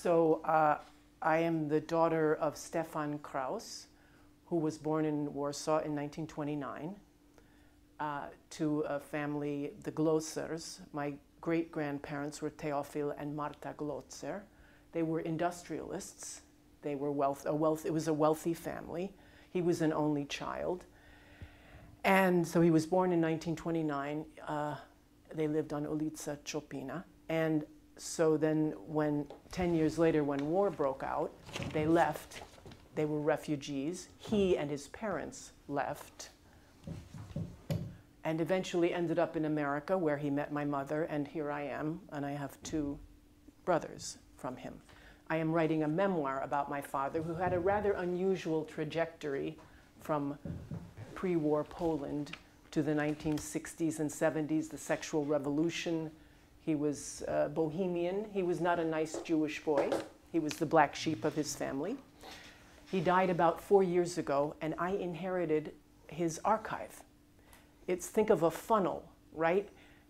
So I am the daughter of Stefan Kraus, who was born in Warsaw in 1929, to a family, the Glossers. My great-grandparents were Teofil and Marta Glotzer. They were industrialists. They were it was a wealthy family. He was an only child. And so he was born in 1929. They lived on Ulica Chopina. And so then 10 years later, when war broke out, they left. They were refugees. He and his parents left and eventually ended up in America, where he met my mother, and here I am, and I have 2 brothers from him. I am writing a memoir about my father, who had a rather unusual trajectory from pre-war Poland to the 1960s and 70s, the sexual revolution. He was Bohemian. He was not a nice Jewish boy. He was the black sheep of his family. He died about 4 years ago, and I inherited his archive. Think of a funnel, right?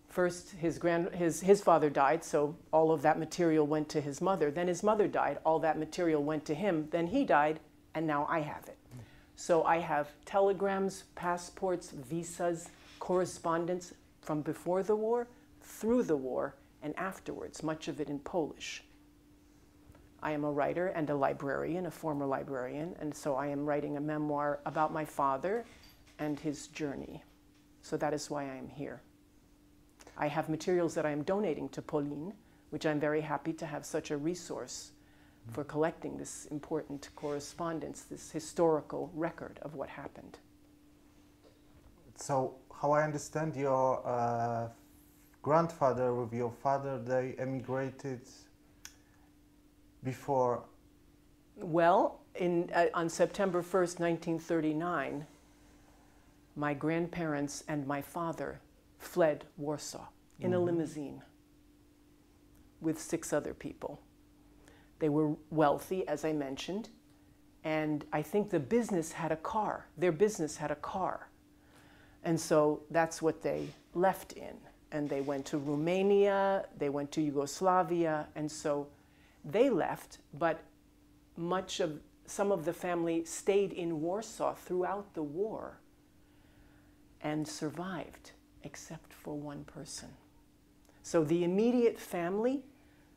First, his father died, so all of that material went to his mother. Then his mother died, all that material went to him. Then he died, and now I have it. So I have telegrams, passports, visas, correspondence from before the war, through the war, and afterwards, much of it in Polish. I am a writer and a librarian, a former librarian, and so I am writing a memoir about my father and his journey. So that is why I am here. I have materials that I am donating to Polin, which I'm very happy to have such a resource for collecting this important correspondence, this historical record of what happened. So, how I understand, your grandfather with your father, they emigrated before? Well, on September 1st, 1939, my grandparents and my father fled Warsaw in a limousine with 6 other people. They were wealthy, as I mentioned, and I think the business had a car. Their business had a car. And so that's what they left in. And they went to Romania, they went to Yugoslavia, and so they left, but some of the family stayed in Warsaw throughout the war and survived, except for one person. So the immediate family,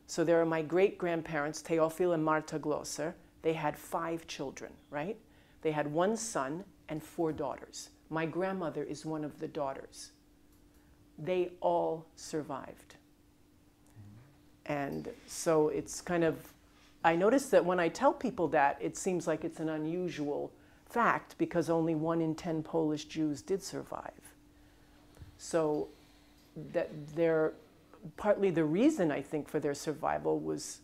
so there are my great-grandparents, Teofil and Marta Glosser. They had 5 children, right? They had 1 son and 4 daughters. My grandmother is one of the daughters. They all survived. And so it's kind of, I notice that when I tell people that, it seems like it's an unusual fact because only 1 in 10 Polish Jews did survive. So that partly the reason, I think, for their survival was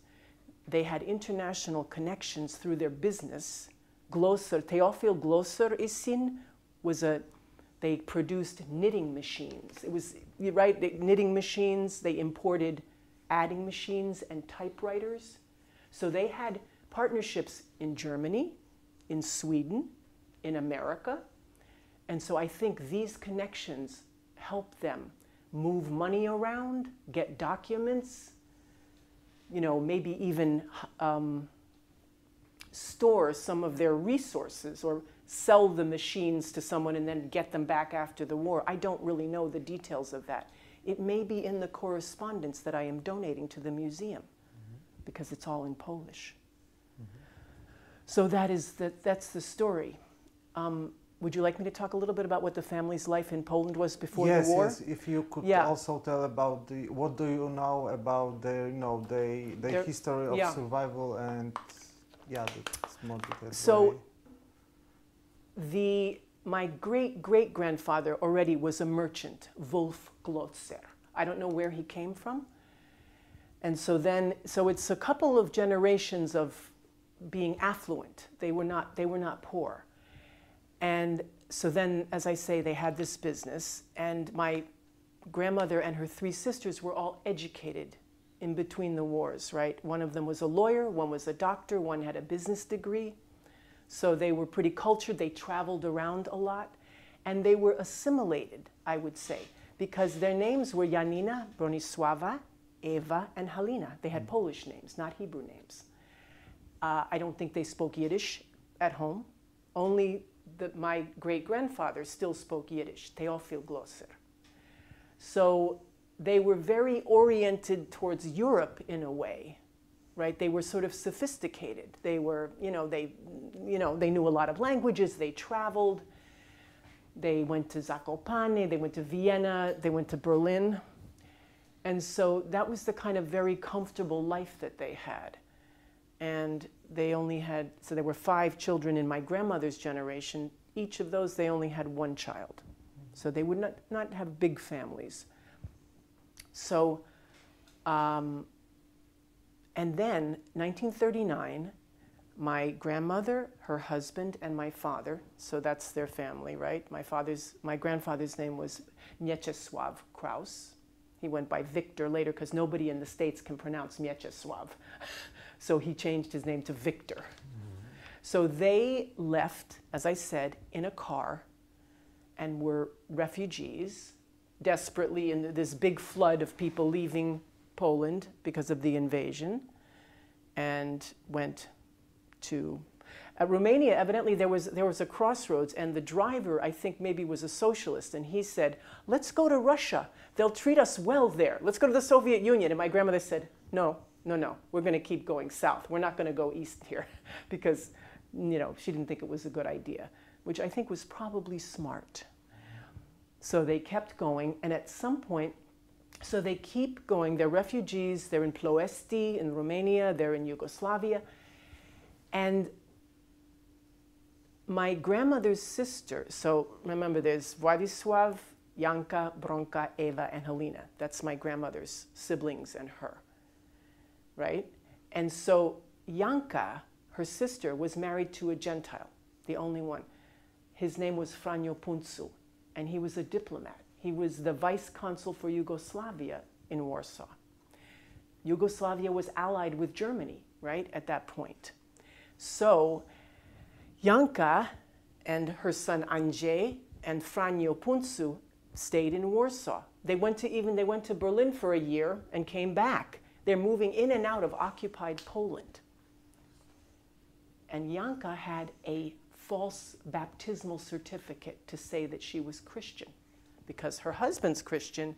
they had international connections through their business. Glosser, Teofil Glosser Isin they produced knitting machines. It was, right, knitting machines, they imported adding machines and typewriters. So they had partnerships in Germany, in Sweden, in America. And so I think these connections helped them move money around, get documents, maybe even store some of their resources or sell the machines to someone and then get them back after the war. I don't really know the details of that. It may be in the correspondence that I am donating to the museum because it's all in Polish. So that's the story. Would you like me to talk a little bit about what the family's life in Poland was before the war? Yes, if you could also tell about what do you know about the history of survival and that's more detailed. So my great-great-grandfather already was a merchant, Wolf Glotzer. I don't know where he came from. And so it's a couple of generations of being affluent. They were not poor. And so then, as I say, they had this business, and my grandmother and her 3 sisters were all educated in between the wars, right? One of them was a lawyer, one was a doctor, one had a business degree. So they were pretty cultured, they traveled around a lot, and they were assimilated, I would say, because their names were Janina, Bronisława, Eva and Halina. They had Polish names, not Hebrew names. I don't think they spoke Yiddish at home. Only my great-grandfather still spoke Yiddish, Theophil Glosser. So they were very oriented towards Europe in a way, right? They were sort of sophisticated. They were, they knew a lot of languages. They traveled. They went to Zakopane. They went to Vienna. They went to Berlin. And so that was the kind of very comfortable life that they had. And they only had, so there were 5 children in my grandmother's generation. Each of those, they only had 1 child. So they would not have big families. So, and then 1939, my grandmother, her husband, and my father, so that's their family, right? My grandfather's name was Mieczysław Kraus. He went by Victor later because nobody in the States can pronounce Mieczysław. So he changed his name to Victor. Mm-hmm. So they left, as I said, in a car and were refugees, desperately in this big flood of people leaving Poland because of the invasion, and went to Romania. Evidently there was a crossroads, and the driver, I think, maybe was a socialist, and he said, let's go to Russia. They'll treat us well there. Let's go to the Soviet Union. And my grandmother said, no, we're going to keep going south. We're not going to go east here, because she didn't think it was a good idea, which I think was probably smart. So they kept going, and at some point, so they keep going. They're refugees. They're in Ploesti in Romania. They're in Yugoslavia. And my grandmother's sister, so remember there's Władysław, Janka, Bronka, Eva, and Halina. That's my grandmother's siblings and her, right? And so Janka, her sister, was married to a Gentile, the only one. His name was Franjo Puncu, and he was a diplomat. He was the vice consul for Yugoslavia in Warsaw. Yugoslavia was allied with Germany, right, at that point. So Janka and her son Andrzej and Franjo Puncu stayed in Warsaw. They went to Berlin for a year and came back. They're moving in and out of occupied Poland. And Janka had a false baptismal certificate to say that she was Christian, because her husband's Christian,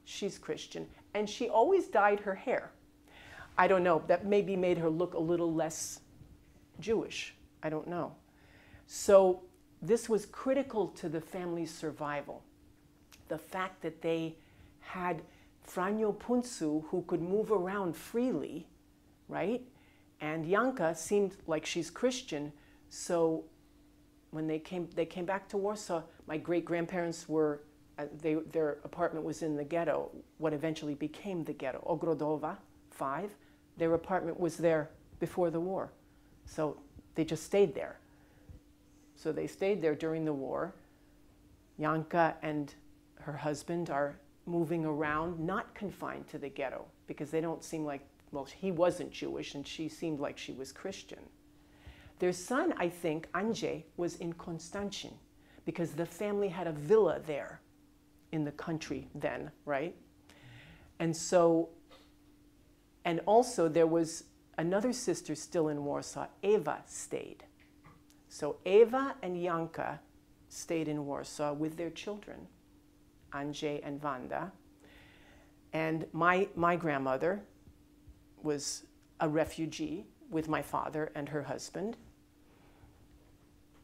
she's Christian, and she always dyed her hair. I don't know, that maybe made her look a little less Jewish. I don't know. So this was critical to the family's survival. The fact that they had Franjo Puncu, who could move around freely, right? And Janka seemed like she's Christian. So when they came back to Warsaw, my great-grandparents were, their apartment was in the ghetto, what eventually became the ghetto, Ogrodowa 5. Their apartment was there before the war. So they just stayed there. So they stayed there during the war. Janka and her husband are moving around, not confined to the ghetto, because they don't seem like, well, he wasn't Jewish and she seemed like she was Christian. Their son, I think, Andrzej, was in Konstancin, because the family had a villa there in the country then, right? And so, and also there was another sister still in Warsaw. Eva stayed. So Eva and Janka stayed in Warsaw with their children, Andrzej and Wanda. And my grandmother was a refugee with my father and her husband.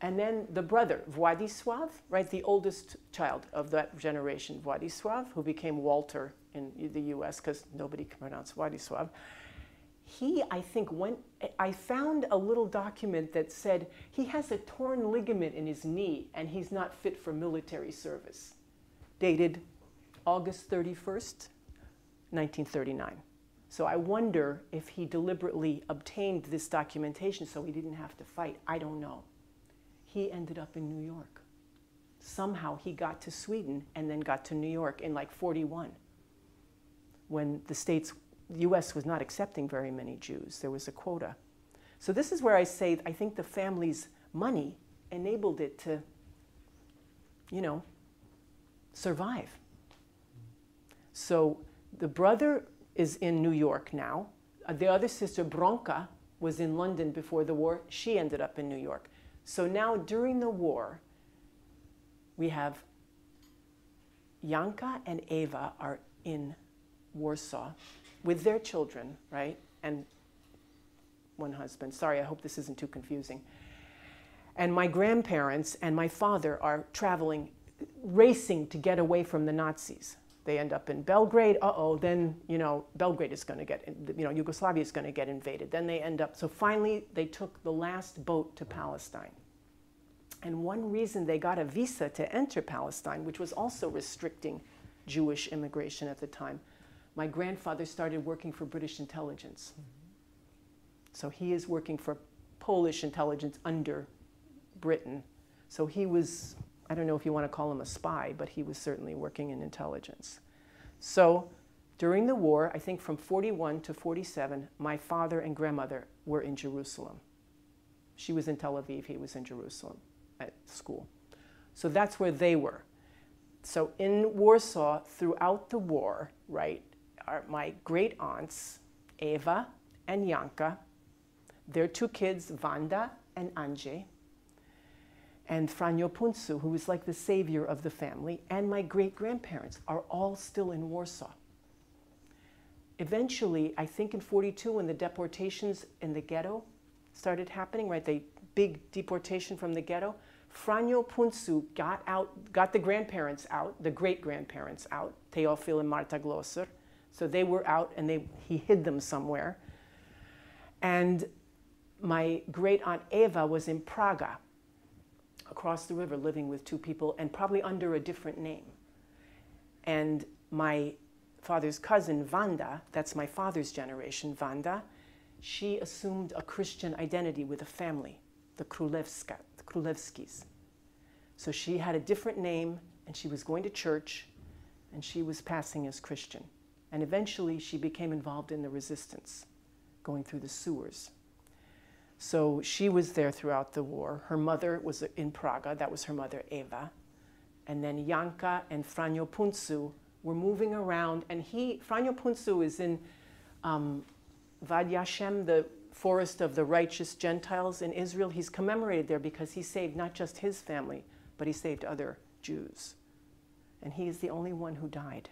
And then the brother, Władysław, right, the oldest child of that generation, Władysław, who became Walter in the US because nobody can pronounce Władysław. He, I think, I found a little document that said he has a torn ligament in his knee and he's not fit for military service, dated August 31st, 1939. So I wonder if he deliberately obtained this documentation so he didn't have to fight. I don't know. He ended up in New York. Somehow he got to Sweden and then got to New York in like 41, when the US was not accepting very many Jews. There was a quota. So this is where I say I think the family's money enabled it to, survive. So the brother is in New York now. The other sister, Bronka, was in London before the war. She ended up in New York. So now during the war, we have Janka and Eva are in Warsaw with their children, right? And one husband. Sorry, I hope this isn't too confusing. And my grandparents and my father are traveling, racing to get away from the Nazis. They end up in Belgrade. Then, Belgrade is going to get, Yugoslavia is going to get invaded. Then they end up, so finally they took the last boat to Palestine. And one reason they got a visa to enter Palestine, which was also restricting Jewish immigration at the time, my grandfather started working for British intelligence. So he is working for Polish intelligence under Britain. So he was, I don't know if you want to call him a spy, but he was certainly working in intelligence. So during the war, I think from 41 to 47, my father and grandmother were in Jerusalem. She was in Tel Aviv, he was in Jerusalem at school. So that's where they were. So in Warsaw, throughout the war, right, are my great aunts, Eva and Janka, their two kids, Wanda and Andrzej, and Franjo Puncu, who was like the savior of the family, and my great-grandparents are all still in Warsaw. Eventually, I think in 42, when the deportations in the ghetto started happening, right, the big deportation from the ghetto, Franjo Puncu got the grandparents out, the great-grandparents out, Teofil and Marta Glosser. So they were out, and he hid them somewhere. And my great-aunt Eva was in Praga, across the river, living with two people, and probably under a different name. And my father's cousin, Wanda, that's my father's generation, Wanda, she assumed a Christian identity with a family, the Królewskis. So she had a different name, and she was going to church, and she was passing as Christian. And eventually, she became involved in the resistance, going through the sewers. So she was there throughout the war. Her mother was in Praga. That was her mother, Eva. And then Janka and Franjo Puncu were moving around. And Franjo Puncu is in Vad Yashem, the forest of the righteous Gentiles in Israel. He's commemorated there because he saved not just his family, but he saved other Jews. And he is the only one who died.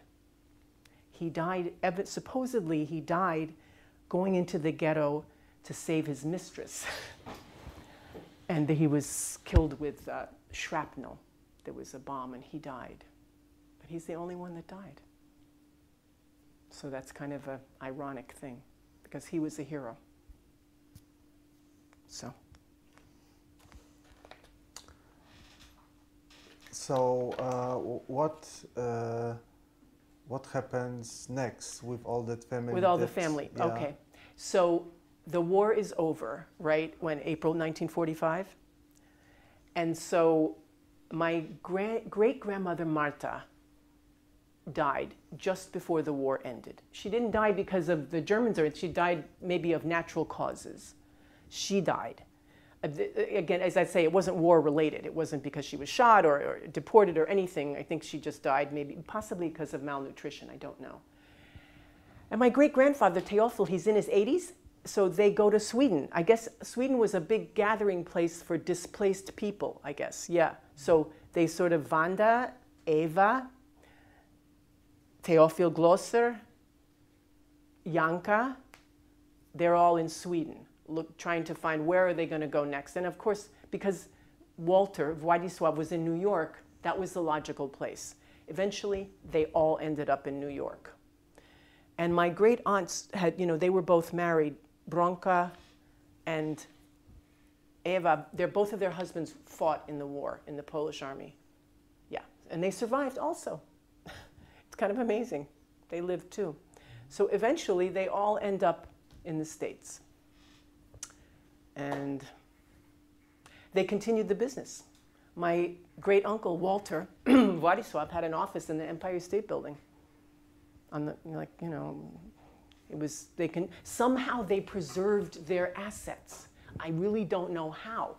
He died, supposedly he died going into the ghetto to save his mistress. And he was killed with shrapnel. There was a bomb and he died. But he's the only one that died. So that's kind of an ironic thing, because he was a hero. So what happens next with all that family? With all the family, yeah. Okay. So the war is over, right, when April 1945. And so my great-grandmother Marta died just before the war ended. She didn't die because of the Germans, or she died maybe of natural causes. She died. Again, as I say, it wasn't war-related. It wasn't because she was shot or deported or anything. I think she just died, maybe, possibly because of malnutrition. I don't know. And my great-grandfather, Teofil, he's in his 80s, so they go to Sweden. I guess Sweden was a big gathering place for displaced people, I guess, yeah. So they sort of, Wanda, Eva, Teofil Glosser, Janka, they're all in Sweden, trying to find where are they going to go next. And of course, because Walter, Władysław, was in New York, that was the logical place. Eventually, they all ended up in New York. And my great aunts had, they were both married. Bronka and Eva, both of their husbands fought in the war, in the Polish army. Yeah, and they survived also. It's kind of amazing. They lived too. So eventually, they all end up in the States. And they continued the business. My great uncle, Walter Władysław, had an office in the Empire State Building. Somehow they preserved their assets. I really don't know how,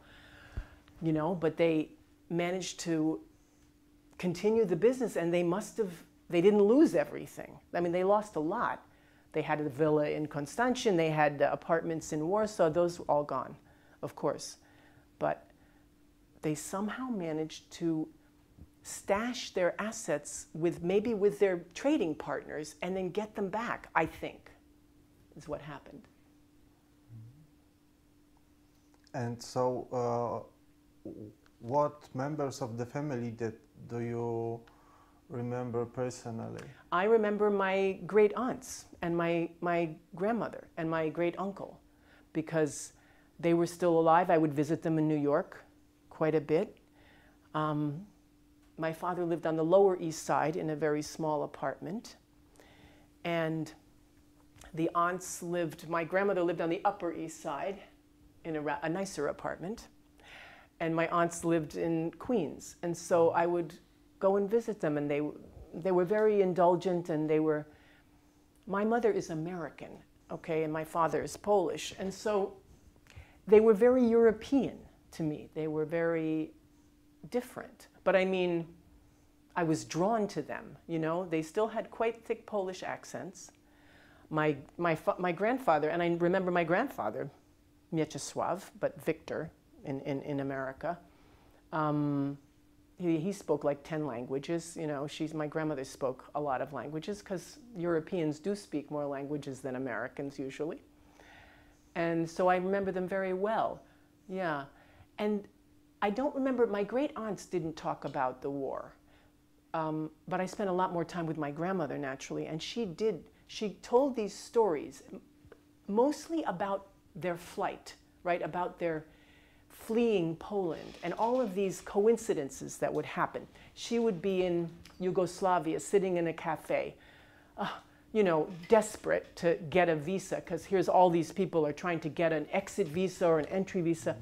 but they managed to continue the business, and they didn't lose everything. I mean, they lost a lot, They had a villa in Konstantin, they had apartments in Warsaw, those were all gone, of course. But they somehow managed to stash their assets maybe with their trading partners and then get them back, I think, is what happened. And so, what members of the family do you remember personally? I remember my great aunts and my grandmother and my great uncle, because they were still alive. I would visit them in New York quite a bit. My father lived on the Lower East Side in a very small apartment. And the aunts my grandmother lived on the Upper East Side in a nicer apartment. And my aunts lived in Queens. And so I would go and visit them, and they were very indulgent, and my mother is American, okay, and my father is Polish. And so they were very European to me. They were very different. But I mean, I was drawn to them, you know. They still had quite thick Polish accents. My grandfather, and I remember my grandfather, Mieczysław, but Victor in America, he spoke like 10 languages, you know. My grandmother spoke a lot of languages, because Europeans do speak more languages than Americans usually. And so I remember them very well, yeah. And I don't remember, my great aunts didn't talk about the war, but I spent a lot more time with my grandmother, naturally, and she told these stories, mostly about their flight, right, about their fleeing Poland and all of these coincidences that would happen. She would be in Yugoslavia, sitting in a cafe, you know, desperate to get a visa, because here's all these people are trying to get an exit visa or an entry visa.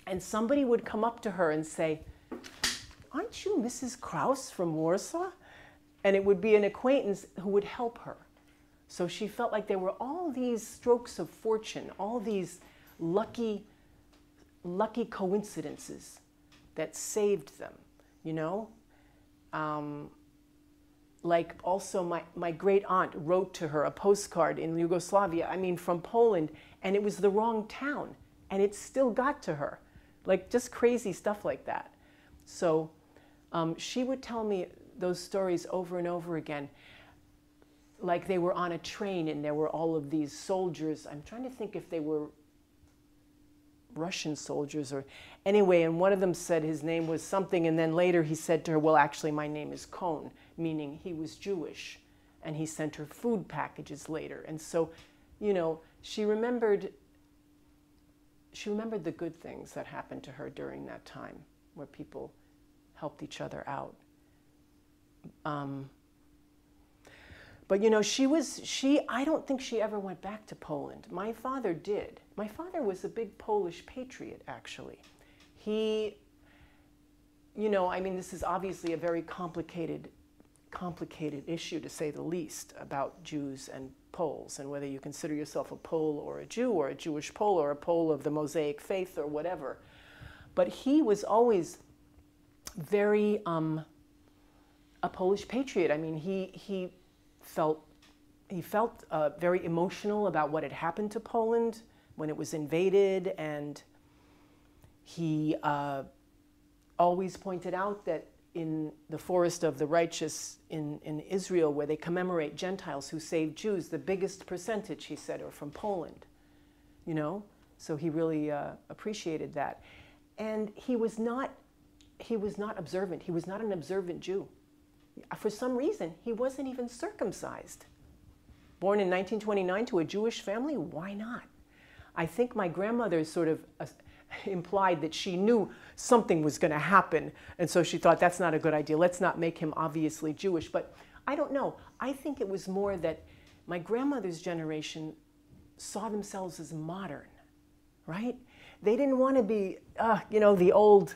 And somebody would come up to her and say, "Aren't you Mrs. Kraus from Warsaw?" And it would be an acquaintance who would help her. So she felt like there were all these strokes of fortune, all these lucky coincidences that saved them, you know? Like also my great aunt wrote to her a postcard in Yugoslavia, I mean from Poland, and it was the wrong town, and it still got to her. Like just crazy stuff like that. So she would tell me those stories over and over again. Like they were on a train and there were all of these soldiers. I'm trying to think if they were Russian soldiers or anyway, and one of them said his name was something, and then later he said to her, well, actually my name is Kohn, meaning he was Jewish, and he sent her food packages later. And so, you know, she remembered the good things that happened to her during that time, where people helped each other out. But you know, I don't think she ever went back to Poland. My father did. My father was a big Polish patriot, actually. He, you know, I mean, this is obviously a very complicated issue, to say the least, about Jews and Poles, and whether you consider yourself a Pole or a Jew or a Jewish Pole or a Pole of the Mosaic faith or whatever. But he was always very a Polish patriot. I mean, he felt very emotional about what had happened to Poland when it was invaded, and he always pointed out that in the Forest of the Righteous in Israel, where they commemorate Gentiles who saved Jews, the biggest percentage, he said, are from Poland, you know? So he really appreciated that. And he was not observant. He was not an observant Jew. For some reason, he wasn't even circumcised. Born in 1929 to a Jewish family, why not? I think my grandmother sort of implied that she knew something was going to happen, and so she thought, that's not a good idea. Let's not make him obviously Jewish. But I don't know. I think it was more that my grandmother's generation saw themselves as modern, right? They didn't want to be, you know, the old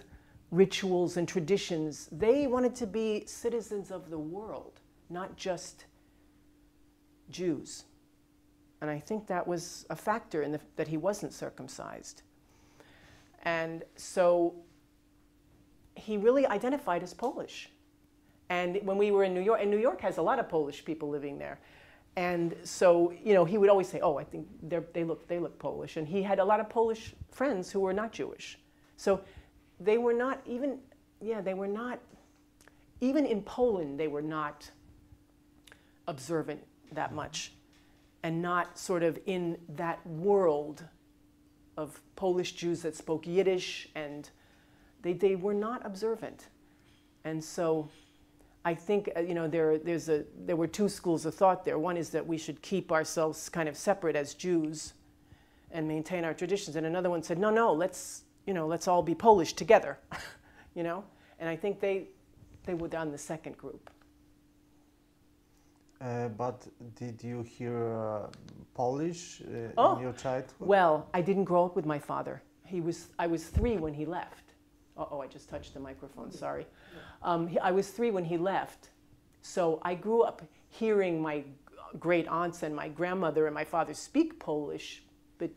rituals and traditions. They wanted to be citizens of the world, not just Jews. And I think that was a factor in that he wasn't circumcised. And so he really identified as Polish. And when we were in New York, and New York has a lot of Polish people living there, And so, you know, he would always say, oh, I think they look Polish. And he had a lot of Polish friends who were not Jewish. So they were not even, they were not, even in Poland, they were not observant that much and not sort of in that world of Polish Jews that spoke Yiddish, and they were not observant. And so I think, you know, there were two schools of thought there. One is that we should keep ourselves kind of separate as Jews and maintain our traditions. And another one said, no, let's all be Polish together, you know? And I think they were on the second group. But did you hear Polish in your childhood? Well, I didn't grow up with my father. I was 3 when he left. Uh-oh, I just touched the microphone, sorry. I was 3 when he left. So I grew up hearing my great aunts and my grandmother and my father speak Polish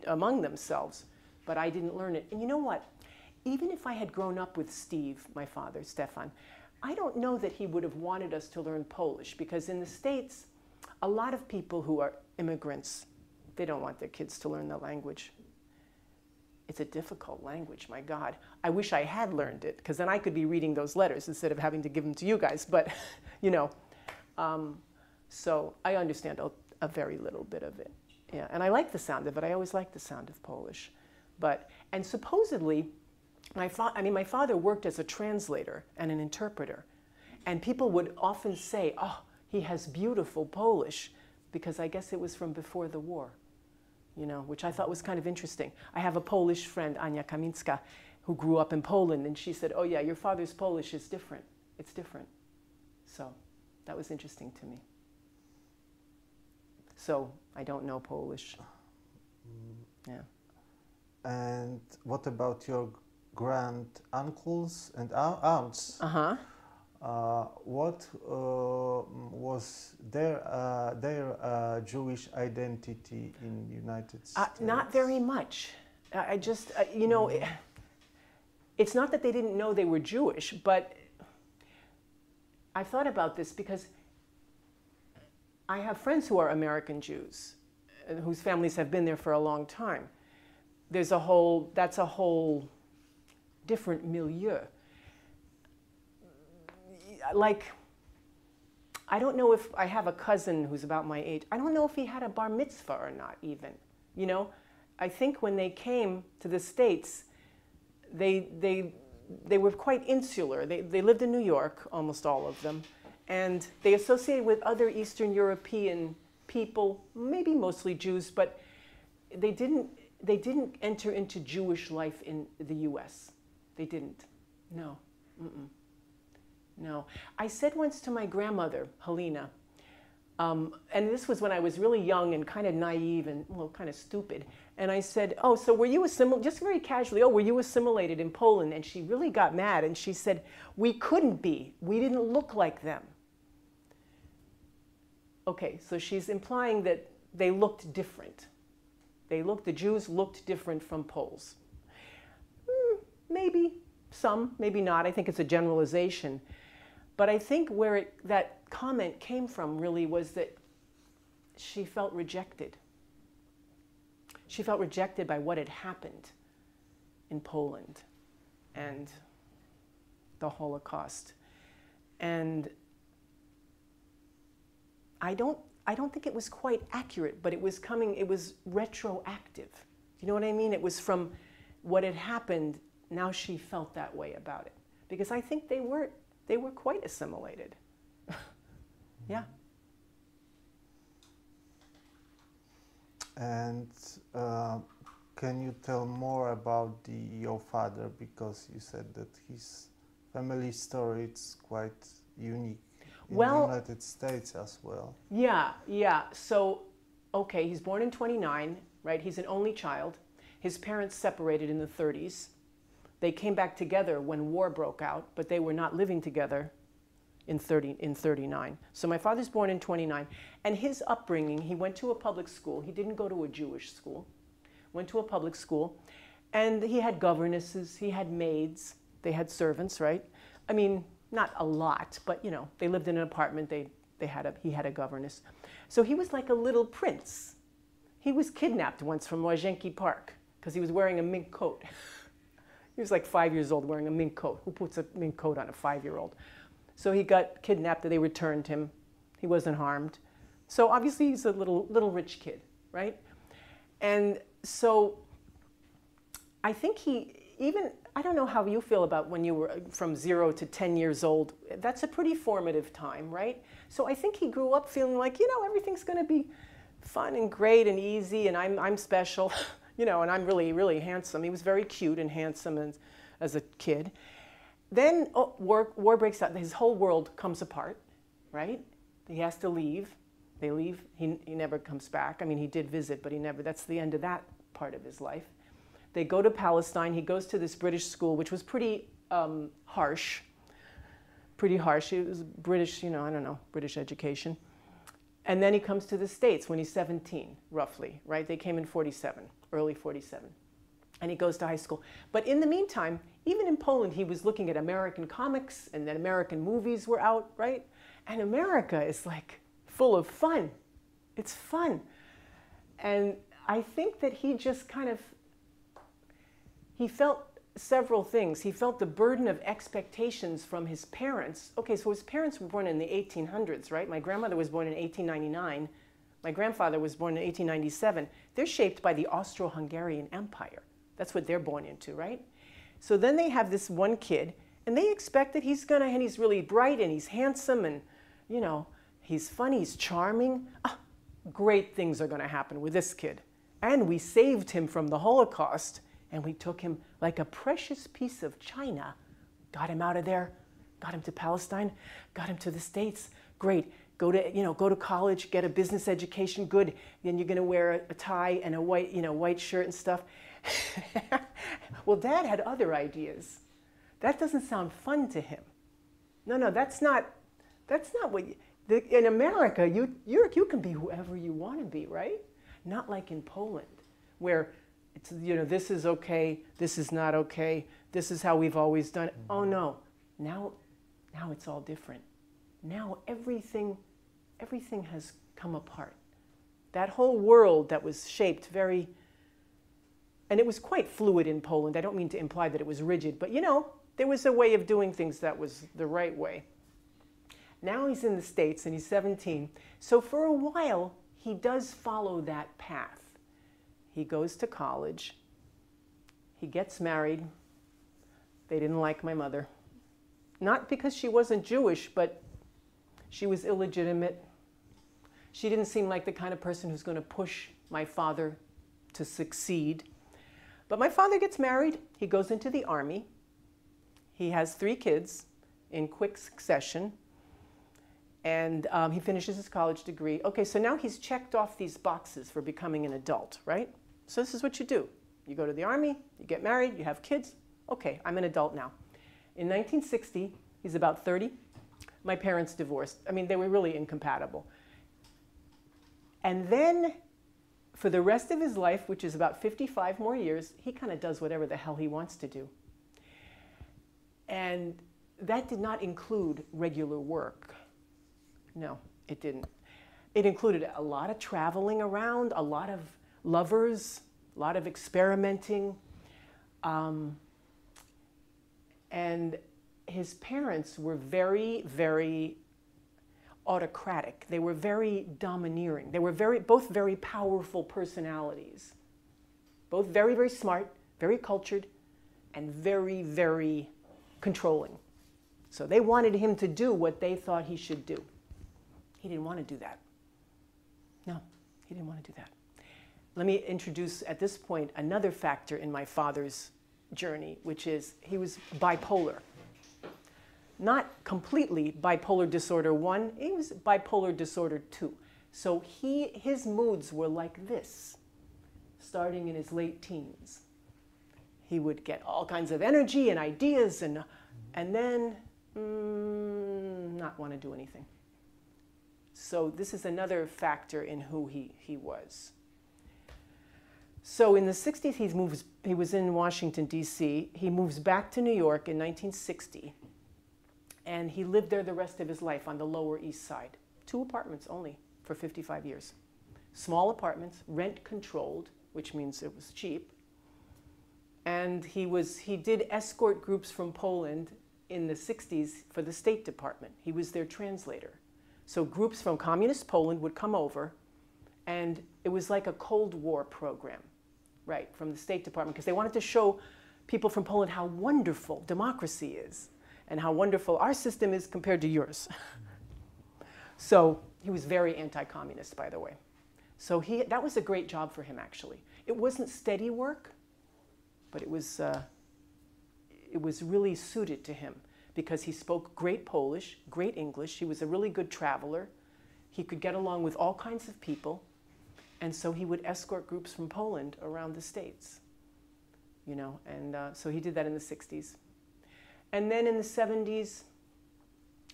among themselves, but I didn't learn it. And you know what? Even if I had grown up with Steve, my father, Stefan, I don't know that he would have wanted us to learn Polish, because in the States, a lot of people who are immigrants, they don't want their kids to learn the language. It's a difficult language, my God. I wish I had learned it, because then I could be reading those letters instead of having to give them to you guys. But, you know, so I understand a very little bit of it. Yeah, and I like the sound of it. I always liked the sound of Polish. And supposedly, my father worked as a translator and an interpreter. And people would often say, oh, he has beautiful Polish, because I guess it was from before the war. You know, which I thought was kind of interesting. I have a Polish friend, Ania Kaminska, who grew up in Poland, and she said, oh yeah, your father's Polish is different. It's different. So that was interesting to me. So I don't know Polish. Yeah. And what about your grand uncles and aunts? Uh-huh. What was their Jewish identity in the United States? Not very much. I just, you know, it's not that they didn't know they were Jewish, but I thought about this because I have friends who are American Jews, whose families have been there for a long time. That's a whole different milieu. Like, I don't know if I have a cousin who's about my age. I don't know if he had a bar mitzvah or not even, you know? I think when they came to the States, they were quite insular. They lived in New York, almost all of them, and they associated with other Eastern European people, maybe mostly Jews, but they didn't enter into Jewish life in the US. They didn't. No. Mm-mm. No. I said once to my grandmother, Helena, and this was when I was really young and kind of naive and, well, kind of stupid. And I said, oh, so were you assimilated, just very casually, oh, were you assimilated in Poland? And she really got mad and she said, we couldn't be. We didn't look like them. Okay, so she's implying that they looked different. The Jews looked different from Poles. Maybe some, maybe not. I think it's a generalization. But I think where that comment came from really was that she felt rejected. She felt rejected by what had happened in Poland and the Holocaust. And I don't think it was quite accurate, but it was retroactive. You know what I mean? It was from what had happened. Now she felt that way about it. Because I think they were quite assimilated. Yeah. And can you tell more about your father? Because you said that his family story is quite unique in the United States as well. Yeah. So, okay, he's born in 29, right? He's an only child. His parents separated in the 30s. They came back together when war broke out, but they were not living together in 39. So my father's born in 29. And his upbringing, he went to a public school. He didn't go to a Jewish school. Went to a public school. And he had governesses, he had maids, they had servants, right? I mean, not a lot, but you know, they lived in an apartment, they He had a governess. So he was like a little prince. He was kidnapped once from Wajenki Park because he was wearing a mink coat. He was like 5 years old wearing a mink coat. Who puts a mink coat on a 5-year-old? So he got kidnapped and they returned him. He wasn't harmed. So obviously he's a little rich kid, right? And so I think I don't know how you feel about when you were from 0 to 10 years old. That's a pretty formative time, right? So I think he grew up feeling like, everything's going to be fun and great and easy, and I'm special, and I'm really, really handsome. He was very cute and handsome as a kid. Then war breaks out. His whole world comes apart, right? He has to leave. They leave. He never comes back. I mean, he did visit, but that's the end of that part of his life. They go to Palestine. He goes to this British school, which was pretty harsh. Pretty harsh. It was British, British education. And then he comes to the States when he's 17, roughly, right? They came in 47, early 47. And he goes to high school. But in the meantime, even in Poland, he was looking at American comics, and then American movies were out, right? And America is like full of fun. It's fun. And I think that he just he felt several things. He felt the burden of expectations from his parents. Okay, so his parents were born in the 1800s, right? My grandmother was born in 1899. My grandfather was born in 1897. They're shaped by the Austro-Hungarian Empire. That's what they're born into, right? So then they have this one kid, and they expect that and he's really bright, and he's handsome, and, he's funny, he's charming. Great things are going to happen with this kid. And we saved him from the Holocaust, and we took him like a precious piece of china, got him out of there, got him to Palestine, got him to the States. Great. Go to college, get a business education. Good. Then you're going to wear a tie and a white shirt and stuff. Well, Dad had other ideas. That doesn't sound fun to him. No, that's not what. In America, you can be whoever you want to be, right? Not like in Poland, where it's, this is okay, this is not okay, this is how we've always done it. Oh no, now it's all different. Now everything has come apart. That whole world that was shaped and it was quite fluid in Poland. I don't mean to imply that it was rigid, but there was a way of doing things that was the right way. Now he's in the States and he's 17. So for a while, he does follow that path. He goes to college. He gets married. They didn't like my mother. Not because she wasn't Jewish, but she was illegitimate. She didn't seem like the kind of person who's going to push my father to succeed. But my father gets married. He goes into the army. He has 3 kids in quick succession. And he finishes his college degree. Okay, so now he's checked off these boxes for becoming an adult, right? So this is what you do. You go to the army, you get married, you have kids. Okay, I'm an adult now. In 1960, he's about 30. My parents divorced. I mean, they were really incompatible. And then for the rest of his life, which is about 55 more years, he kind of does whatever the hell he wants to do. And that did not include regular work. No, it didn't. It included a lot of traveling around, a lot of lovers, a lot of experimenting. And his parents were very, very autocratic. They were very domineering. They were both very powerful personalities. Both very, very smart, very cultured, and very, very controlling. So they wanted him to do what they thought he should do. He didn't want to do that. No, he didn't want to do that. Let me introduce at this point another factor in my father's journey, which is he was bipolar. Not completely bipolar disorder 1, he was bipolar disorder 2. So his moods were like this, starting in his late teens. He would get all kinds of energy and ideas and then not want to do anything. So this is another factor in who he was. So in the 60s, he was in Washington, D.C. He moves back to New York in 1960, and he lived there the rest of his life on the Lower East Side. 2 apartments only for 55 years. Small apartments, rent controlled, which means it was cheap. And he did escort groups from Poland in the 60s for the State Department. He was their translator. So groups from communist Poland would come over, and it was like a Cold War program, right, from the State Department, because they wanted to show people from Poland how wonderful democracy is and how wonderful our system is compared to yours. So he was very anti-communist, by the way. So that was a great job for him, actually. It wasn't steady work, but it was really suited to him because he spoke great Polish, great English. He was a really good traveler. He could get along with all kinds of people. And so he would escort groups from Poland around the States, you know, and so he did that in the 60s. And then in the 70s,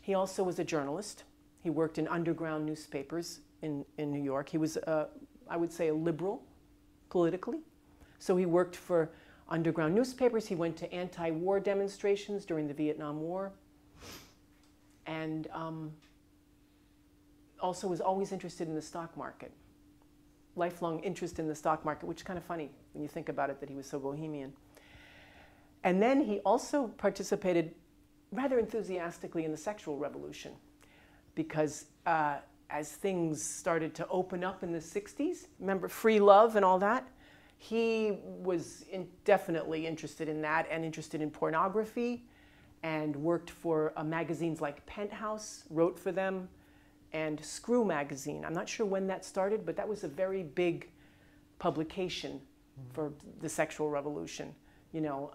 he also was a journalist. He worked in underground newspapers in New York. He was, I would say, a liberal politically. So he worked for underground newspapers. He went to anti-war demonstrations during the Vietnam War. And also was always interested in the stock market. Lifelong interest in the stock market, which is kind of funny when you think about it, that he was so bohemian. And then he also participated rather enthusiastically in the sexual revolution because as things started to open up in the 60s, remember free love and all that, he was definitely interested in that and interested in pornography and worked for magazines like Penthouse, wrote for them, and Screw magazine. I'm not sure when that started, but that was a very big publication for the sexual revolution, you know.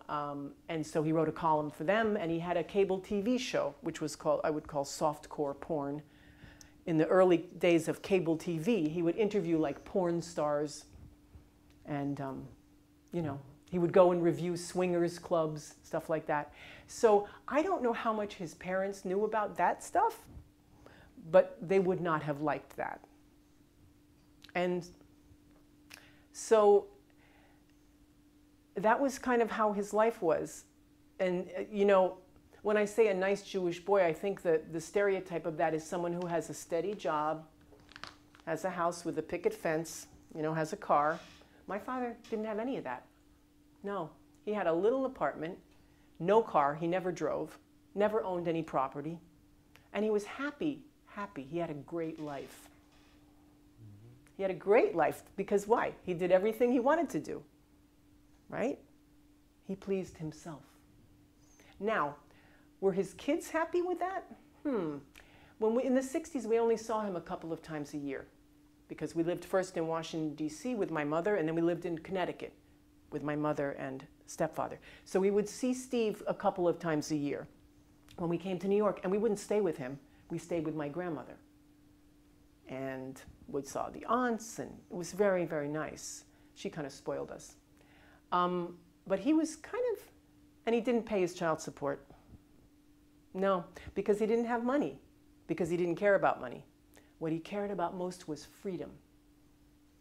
And so he wrote a column for them, and he had a cable TV show, which was called, I would call softcore porn. In the early days of cable TV, he would interview like porn stars, and you know, he would go and review swingers clubs, stuff like that. So I don't know how much his parents knew about that stuff, but they would not have liked that. And so that was kind of how his life was. And, you know, when I say a nice Jewish boy, I think that the stereotype of that is someone who has a steady job, has a house with a picket fence, you know, has a car. My father didn't have any of that. No, he had a little apartment, no car, he never drove, never owned any property, and he was happy. He had a great life. He had a great life because why? He did everything he wanted to do, right? He pleased himself. Now, were his kids happy with that? When in the 60s, we only saw him a couple of times a year because we lived first in Washington, D.C. with my mother, and then we lived in Connecticut with my mother and stepfather. So we would see Steve a couple of times a year when we came to New York, and we wouldn't stay with him. We stayed with my grandmother and we saw the aunts, and it was very, very nice. She kind of spoiled us. But he was kind of, and he didn't pay his child support. No, because he didn't have money, because he didn't care about money. What he cared about most was freedom.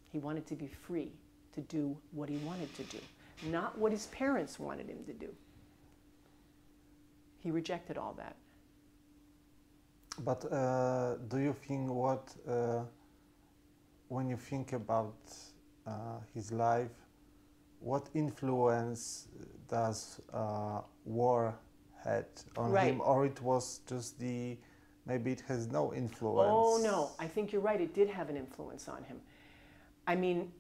He wanted to be free to do what he wanted to do, not what his parents wanted him to do. He rejected all that. But do you think when you think about his life, what influence does war had on him, or it was just maybe it has no influence? Oh no, I think you're right, it did have an influence on him. I mean,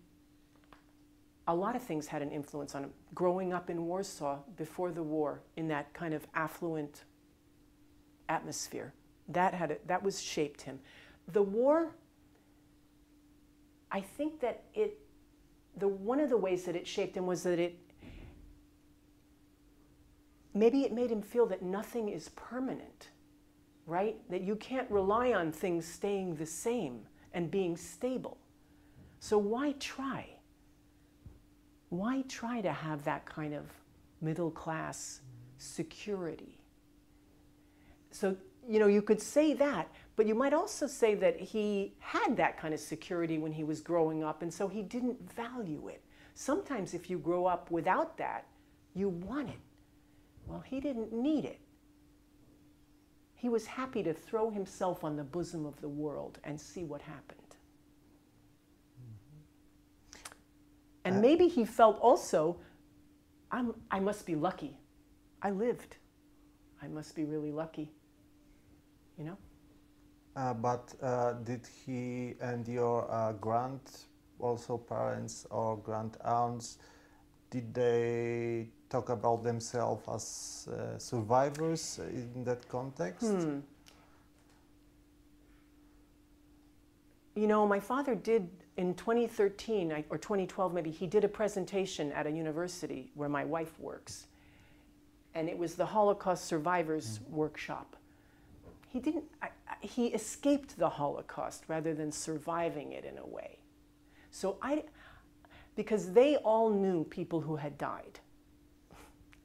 a lot of things had an influence on him. Growing up in Warsaw before the war, in that kind of affluent atmosphere, that was shaped him. The war, I think that one of the ways that it shaped him was that maybe it made him feel that nothing is permanent, right? That you can't rely on things staying the same and being stable. So why try? Why try to have that kind of middle class security? So, you know, you could say that, but you might also say that he had that kind of security when he was growing up, and so he didn't value it. Sometimes if you grow up without that, you want it. Well, he didn't need it. he was happy to throw himself on the bosom of the world and see what happened. And maybe he felt also, I must be lucky. I lived. I must be really lucky, you know? But did he and your also parents or grand-aunts, did they talk about themselves as survivors in that context? You know, my father did, in 2013 or 2012 maybe, he did a presentation at a university where my wife works. And it was the Holocaust Survivors Workshop. He didn't, he escaped the Holocaust rather than surviving it in a way. So because they all knew people who had died,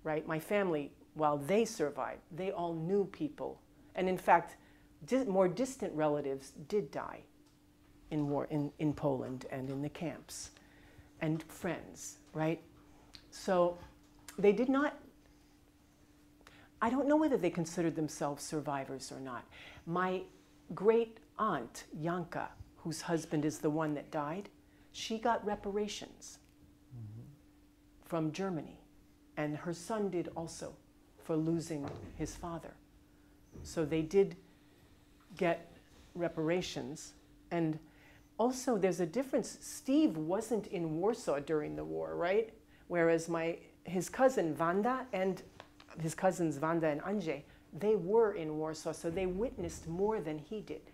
right? My family, while they survived, they all knew people. And in fact, more distant relatives did die in war, in Poland and in the camps, and friends, right? So they did not, I don't know whether they considered themselves survivors or not. My great aunt, Janka, whose husband is the one that died, she got reparations from Germany. And her son did also, for losing his father. So they did get reparations. And also there's a difference. Steve wasn't in Warsaw during the war, right? Whereas his cousin Wanda and his cousins Wanda and Andrzej, they were in Warsaw, so they witnessed more than he did.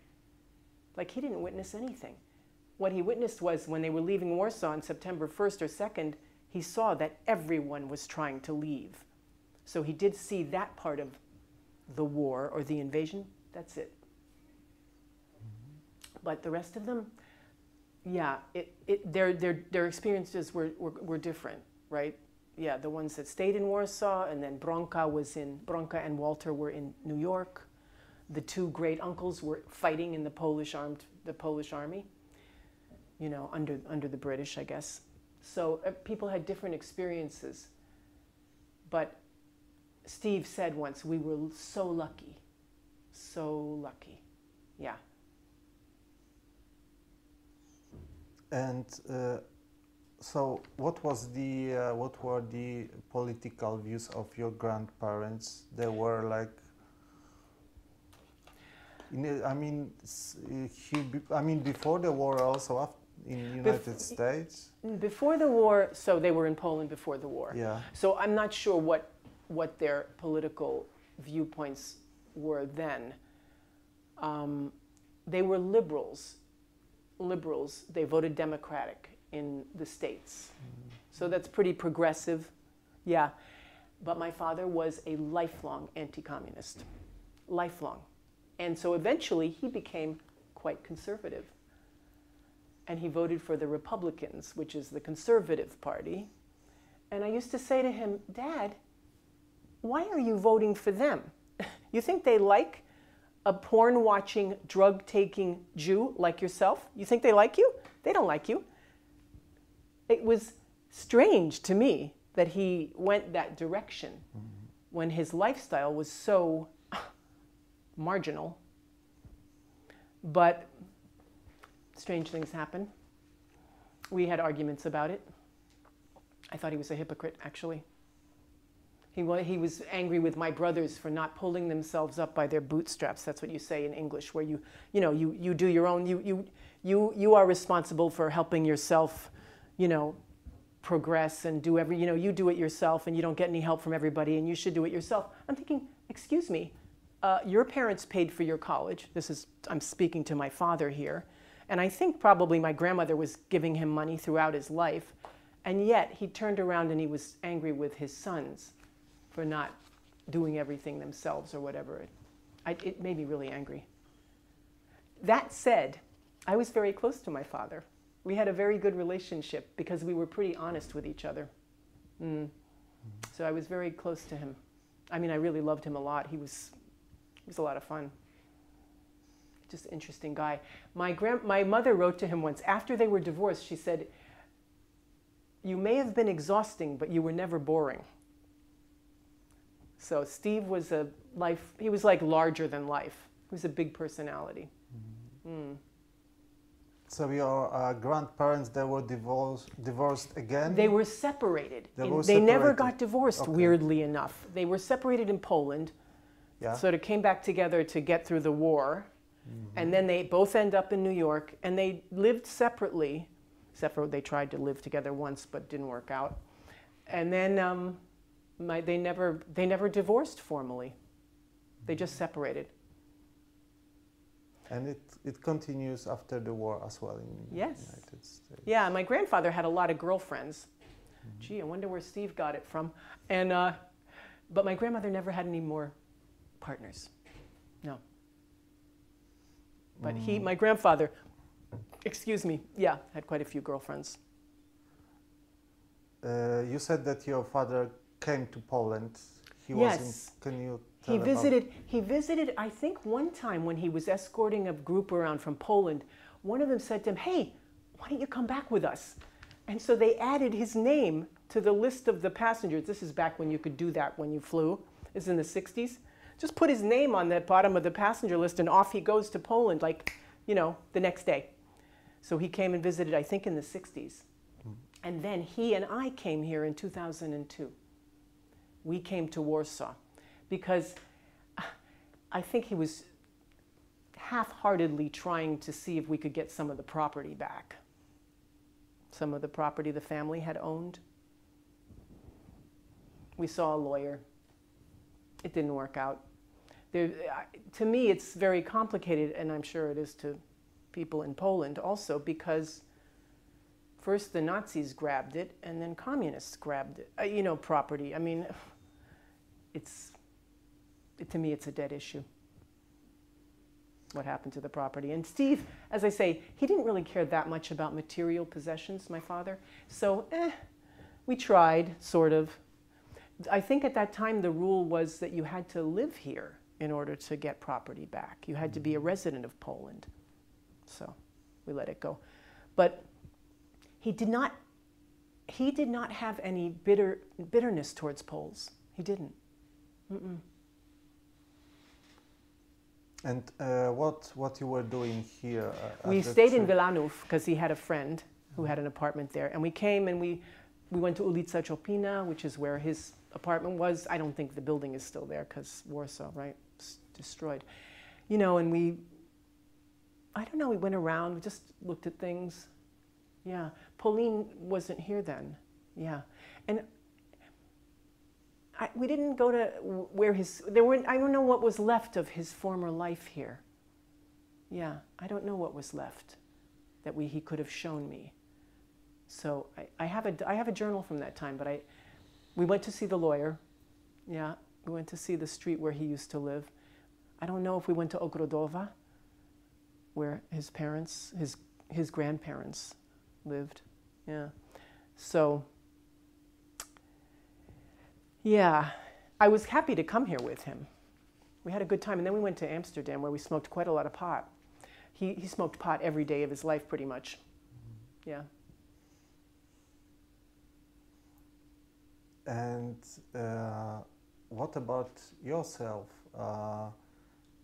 Like, he didn't witness anything. What he witnessed was when they were leaving Warsaw on September 1st or 2nd, he saw that everyone was trying to leave. So he did see that part of the war or the invasion. That's it. But the rest of them, yeah, their experiences were different, right? Yeah, the ones that stayed in Warsaw, and then Bronka and Walter were in New York. The two great uncles were fighting in the Polish army, you know, under the British, I guess. So people had different experiences. But Steve said once, we were so lucky, yeah. And so, what were the political views of your grandparents? They were like, before the war, also in United States. Before the war, so they were in Poland before the war. Yeah. So I'm not sure what their political viewpoints were then. They were liberals. They voted Democratic in the States. So that's pretty progressive, yeah. But my father was a lifelong anti-communist, lifelong. And so eventually he became quite conservative. And he voted for the Republicans, which is the conservative party. And I used to say to him, Dad, why are you voting for them? You think they like a porn-watching, drug-taking Jew like yourself? You think they like you? They don't like you. It was strange to me that he went that direction when his lifestyle was so marginal. But strange things happen. We had arguments about it. I thought he was a hypocrite, actually. He was angry with my brothers for not pulling themselves up by their bootstraps. That's what you say in English, where you do your own, you are responsible for helping yourself, progress and do you do it yourself and you don't get any help from everybody and you should do it yourself. I'm thinking, excuse me, your parents paid for your college. I'm speaking to my father here. And I think probably my grandmother was giving him money throughout his life. And yet he turned around and he was angry with his sons for not doing everything themselves or whatever. It made me really angry. That said, I was very close to my father. We had a very good relationship because we were pretty honest with each other. So I was very close to him. I mean, I really loved him a lot. He was a lot of fun. Just an interesting guy. My mother wrote to him once, after they were divorced, she said, "You may have been exhausting, but you were never boring." So Steve was he was like larger than life. He was a big personality. Mm. So your grandparents, they were divorced again? They were separated. They never got divorced, okay. Weirdly enough. They were separated in Poland. Yeah. Sort of came back together to get through the war. And then they both end up in New York, and they lived separately, except for they tried to live together once, but didn't work out. And then they never divorced formally. They just separated. And it continues after the war as well in the United States. Yeah, my grandfather had a lot of girlfriends. Gee, I wonder where Steve got it from. And but my grandmother never had any more partners. No. But my grandfather, excuse me, yeah, had quite a few girlfriends. You said that your father came to Poland. Can you tell He visited, I think one time when he was escorting a group around from Poland, one of them said to him, hey, why don't you come back with us? And so they added his name to the list of the passengers. This is back when you could do that when you flew. This is in the 60s. Just put his name on the bottom of the passenger list and off he goes to Poland, like, you know, the next day. So he came and visited, I think, in the 60s. And then he and I came here in 2002. We came to Warsaw because I think he was half-heartedly trying to see if we could get some of the property back. Some of the property the family had owned. We saw a lawyer. It didn't work out. To me, it's very complicated, and I'm sure it is to people in Poland also, because first the Nazis grabbed it, and then communists grabbed it. You know, property. I mean, to me, it's a dead issue. What happened to the property? And Steve, as I say, he didn't really care that much about material possessions, my father. So, we tried, sort of. I think at that time the rule was that you had to live here in order to get property back. You had to be a resident of Poland. So we let it go. But he did not have any bitterness towards Poles. He didn't. Mm-mm. And what you were doing here? We stayed in Wilanów because he had a friend who had an apartment there. And we came and we went to Ulica Chopina, which is where his apartment was. I don't think the building is still there because Warsaw, right? It's destroyed. You know, and I don't know, we went around, we just looked at things. Yeah. Pauline wasn't here then. Yeah. And we didn't go to where I don't know what was left of his former life here. Yeah. I don't know what was left that he could have shown me. So I have a journal from that time, but we went to see the lawyer. Yeah, we went to see the street where he used to live. I don't know if we went to Ogrodowa, where his parents, his grandparents lived. Yeah. So, yeah, I was happy to come here with him. We had a good time, and then we went to Amsterdam, where we smoked quite a lot of pot. He smoked pot every day of his life, pretty much. Yeah. And what about yourself?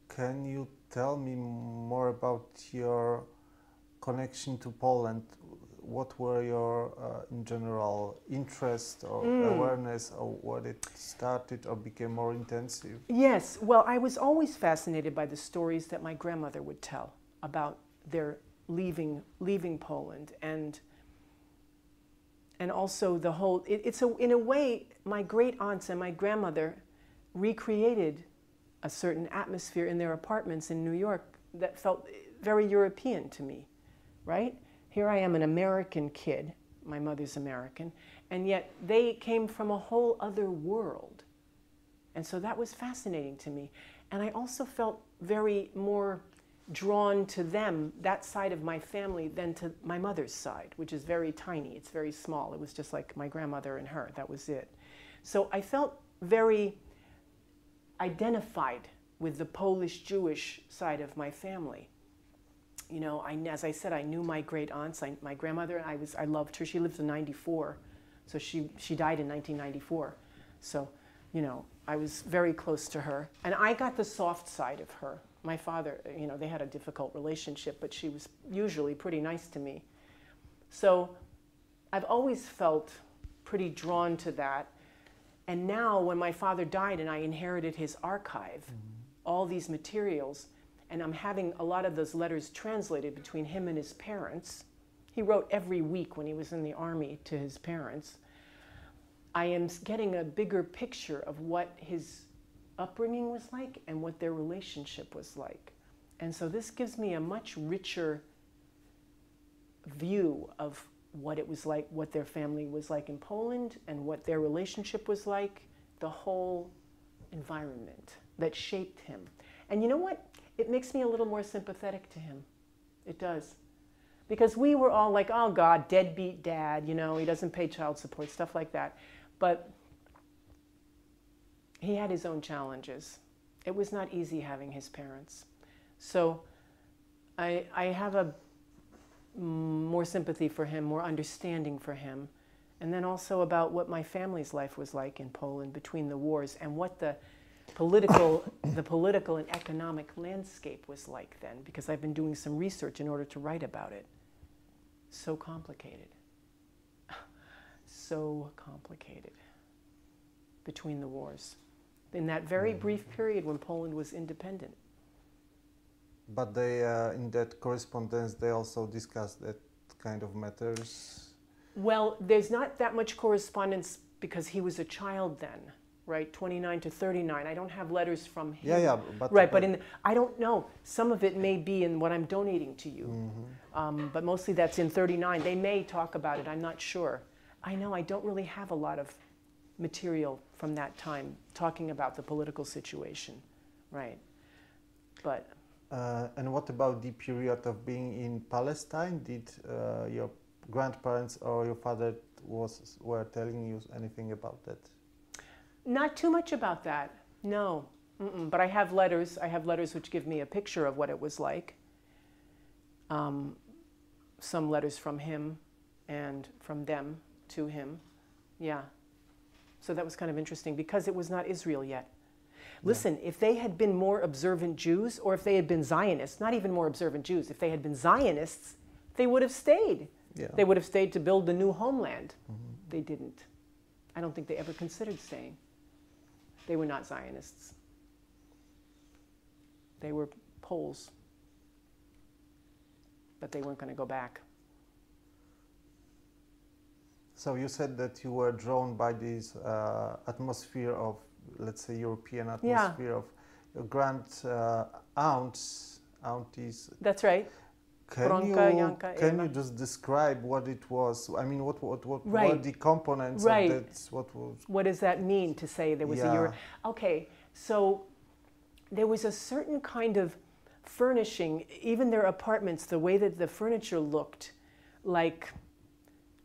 Can you tell me more about your connection to Poland? What were your, in general, interest or awareness, or what it started or became more intensive? Yes, well, I was always fascinated by the stories that my grandmother would tell about their leaving Poland, and also the whole, in a way, my great aunts and my grandmother recreated a certain atmosphere in their apartments in New York that felt very European to me, right? Here I am, an American kid, my mother's American, and yet they came from a whole other world. And so that was fascinating to me. And I also felt very more drawn to them, that side of my family, than to my mother's side, which is very tiny. It's very small. It was just like my grandmother and her. That was it. So I felt very identified with the Polish-Jewish side of my family. You know, as I said, I knew my great aunts, my grandmother. I loved her. She lived to 94, so she died in 1994. So, you know, I was very close to her. And I got the soft side of her. My father, you know, they had a difficult relationship, but she was usually pretty nice to me. So I've always felt pretty drawn to that. And now when my father died and I inherited his archive, all these materials, and I'm having a lot of those letters translated between him and his parents. He wrote every week when he was in the army to his parents. I am getting a bigger picture of what his upbringing was like and what their relationship was like. And so this gives me a much richer view of what it was like, what their family was like in Poland and what their relationship was like, the whole environment that shaped him. And you know what? It makes me a little more sympathetic to him. It does. Because we were all like, oh God, deadbeat dad, you know, he doesn't pay child support, stuff like that. But he had his own challenges. It was not easy having his parents. So I have a more sympathy for him, more understanding for him. And then also about what my family's life was like in Poland between the wars and what the political and economic landscape was like then, because I've been doing some research in order to write about it. So complicated. So complicated between the wars. In that very brief period when Poland was independent. But they, in that correspondence, they also discussed that kind of matters? Well, there's not that much correspondence because he was a child then. Right, 29 to 39. I don't have letters from him. Yeah, but right, but I don't know. Some of it may be in what I'm donating to you, but mostly that's in 39. They may talk about it. I'm not sure. I know I don't really have a lot of material from that time talking about the political situation, right? But and what about the period of being in Palestine? Did your grandparents or your father were telling you anything about that? Not too much about that, no. But I have letters. I have letters which give me a picture of what it was like. Some letters from him and from them to him. Yeah. So that was kind of interesting because it was not Israel yet. Listen, if they had been more observant Jews or if they had been Zionists, not even more observant Jews, if they had been Zionists, they would have stayed. Yeah. They would have stayed to build the new homeland. They didn't. I don't think they ever considered staying. They were not Zionists. They were Poles. But they weren't going to go back. So you said that you were drawn by this atmosphere of, let's say, European atmosphere of your aunties. That's right. Can you just describe what it was? I mean, what were the components of that? What does that mean to say there was a Euro? Okay, so there was a certain kind of furnishing, even their apartments, the way that the furniture looked, like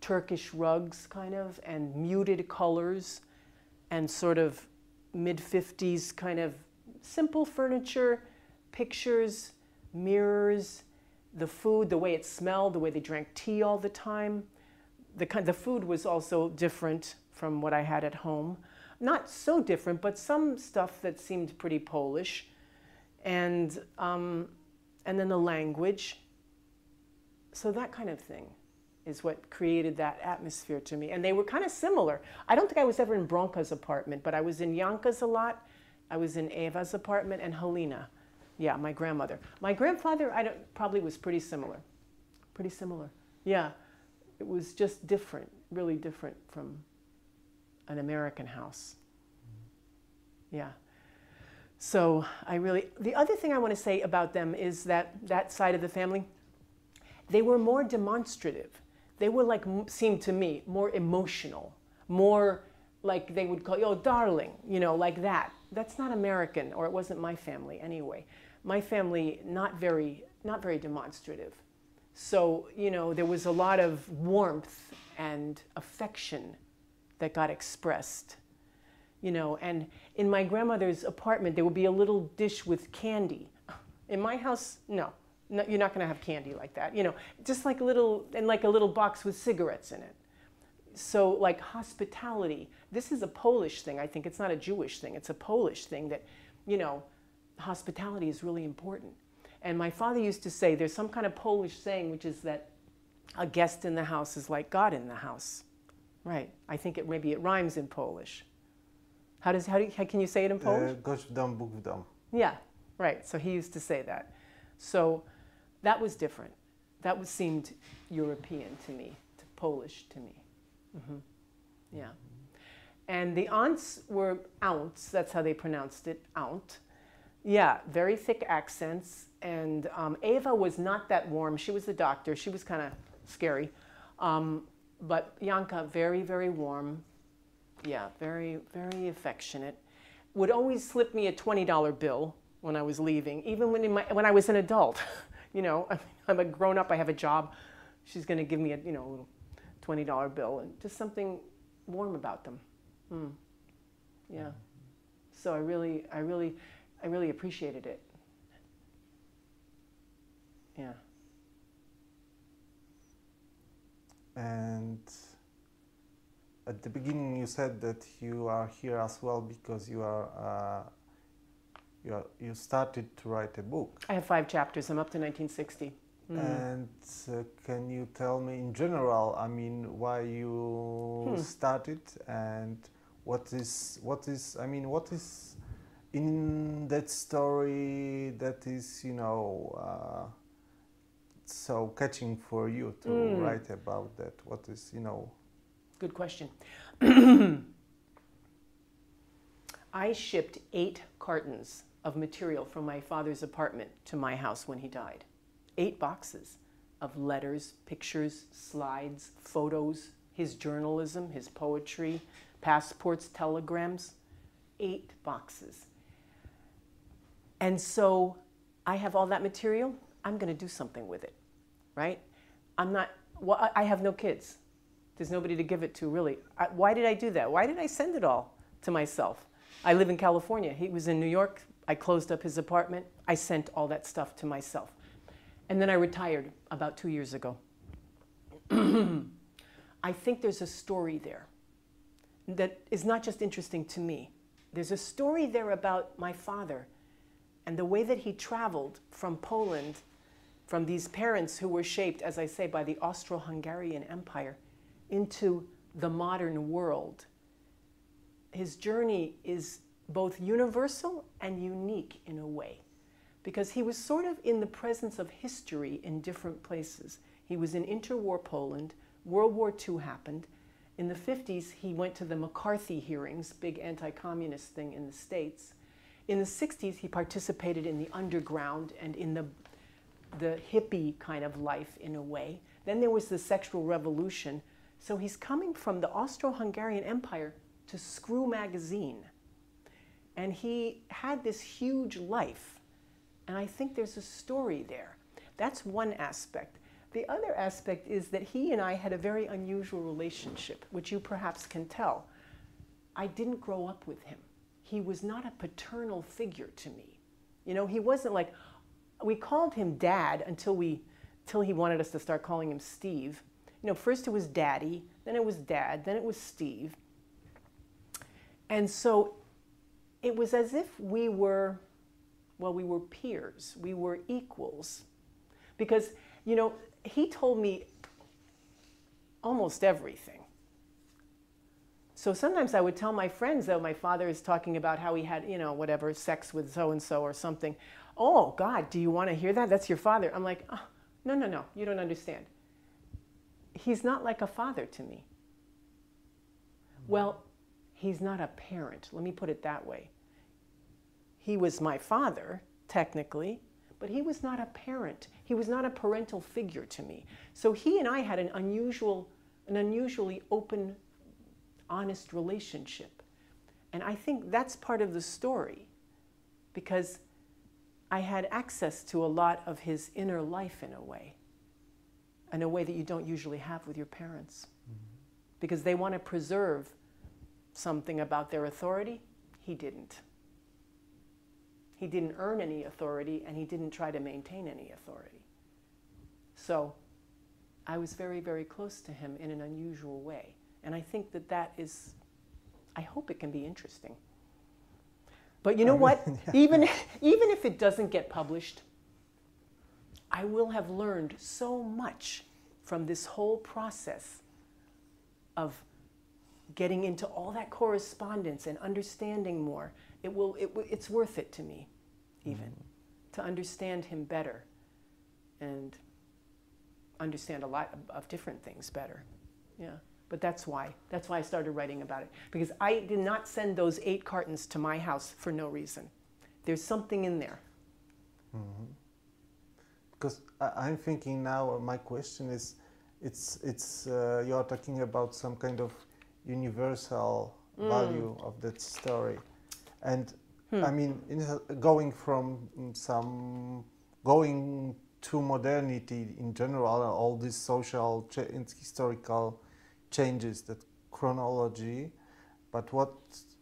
Turkish rugs kind of, and muted colors, and sort of mid-50s kind of simple furniture, pictures, mirrors, the food, the way it smelled, the way they drank tea all the time. The food was also different from what I had at home. Not so different, but some stuff that seemed pretty Polish. And then the language. So that kind of thing is what created that atmosphere to me. And they were kind of similar. I don't think I was ever in Bronka's apartment, but I was in Janka's a lot. I was in Eva's apartment and Helena. Yeah, my grandmother. My grandfather, probably was pretty similar. Pretty similar. Yeah, it was just different, really different from an American house. Yeah. So the other thing I want to say about them is that side of the family, they were more demonstrative. They were like, seemed to me, more emotional, more like they would call you, oh, darling, you know, like that. That's not American, or it wasn't my family anyway. My family, not very demonstrative. So, you know, there was a lot of warmth and affection that got expressed, you know. And in my grandmother's apartment, there would be a little dish with candy. In my house, no, you're not going to have candy like that, you know. Just like a little box with cigarettes in it. So like hospitality, this is a Polish thing. I think it's not a Jewish thing. It's a Polish thing that, you know, hospitality is really important. And my father used to say, there's some kind of Polish saying, which is that a guest in the house is like God in the house. Right. I think maybe it rhymes in Polish. How can you say it in Polish? Gość w dom, Bóg w dom. Yeah, right. So he used to say that. So that was different. That seemed European to me, Polish to me. Mm-hmm. Yeah. And the aunts were aunts, that's how they pronounced it, aunt. Yeah, very thick accents. And Eva was not that warm. She was the doctor. She was kind of scary. But Janka, very, very warm. Yeah, very, very affectionate. Would always slip me a $20 bill when I was leaving, even when I was an adult. You know, I'm a grown up, I have a job. She's going to give me a, you know, little $20 bill, and just something warm about them. Yeah. So I really appreciated it. Yeah. And at the beginning you said that you are here as well because you started to write a book. I have 5 chapters. I'm up to 1960. And can you tell me in general, I mean, why you started, and what is in that story that is, you know, so catching for you to write about that? What is, you know? Good question. I shipped 8 cartons of material from my father's apartment to my house when he died. 8 boxes of letters, pictures, slides, photos, his journalism, his poetry, passports, telegrams. 8 boxes. And so I have all that material. I'm going to do something with it, right? I have no kids. There's nobody to give it to, really. Why did I do that? Why did I send it all to myself? I live in California. He was in New York. I closed up his apartment. I sent all that stuff to myself. And then I retired about 2 years ago. I think there's a story there that is not just interesting to me. There's a story there about my father and the way that he traveled from Poland, from these parents who were shaped, as I say, by the Austro-Hungarian Empire, into the modern world. His journey is both universal and unique in a way, because he was sort of in the presence of history in different places. He was in interwar Poland. World War II happened. In the 50s, he went to the McCarthy hearings, big anti-communist thing in the States. In the 60s, he participated in the underground and in the hippie kind of life in a way. Then there was the sexual revolution. So he's coming from the Austro-Hungarian Empire to Screw magazine. And he had this huge life. And I think there's a story there. That's one aspect. The other aspect is that he and I had a very unusual relationship, which you perhaps can tell. I didn't grow up with him. He was not a paternal figure to me. You know, he wasn't like, we called him Dad until he wanted us to start calling him Steve. You know, first it was Daddy, then it was Dad, then it was Steve. And so it was as if we were peers, we were equals. Because, you know, he told me almost everything. So sometimes I would tell my friends that my father is talking about how he had, you know, whatever, sex with so-and-so or something. Oh, God, do you want to hear that? That's your father. I'm like, oh, no, you don't understand. He's not like a father to me. Well, he's not a parent. Let me put it that way. He was my father, technically, but he was not a parent. He was not a parental figure to me. So he and I had an unusually open, honest relationship. And I think that's part of the story, because I had access to a lot of his inner life in a way that you don't usually have with your parents. Because they want to preserve something about their authority. He didn't. He didn't earn any authority, and he didn't try to maintain any authority. So I was very, very close to him in an unusual way. And I think that that is, I hope it can be interesting. But you know what? Even if it doesn't get published, I will have learned so much from this whole process of getting into all that correspondence and understanding more. It's worth it to me, even, to understand him better and understand a lot of different things better. Yeah. But that's why I started writing about it. Because I did not send those 8 cartons to my house for no reason. There's something in there. Mm-hmm. Because I'm thinking now, my question is, you're talking about some kind of universal value of that story. And I mean, going to modernity in general, all these social and historical changes, that chronology, but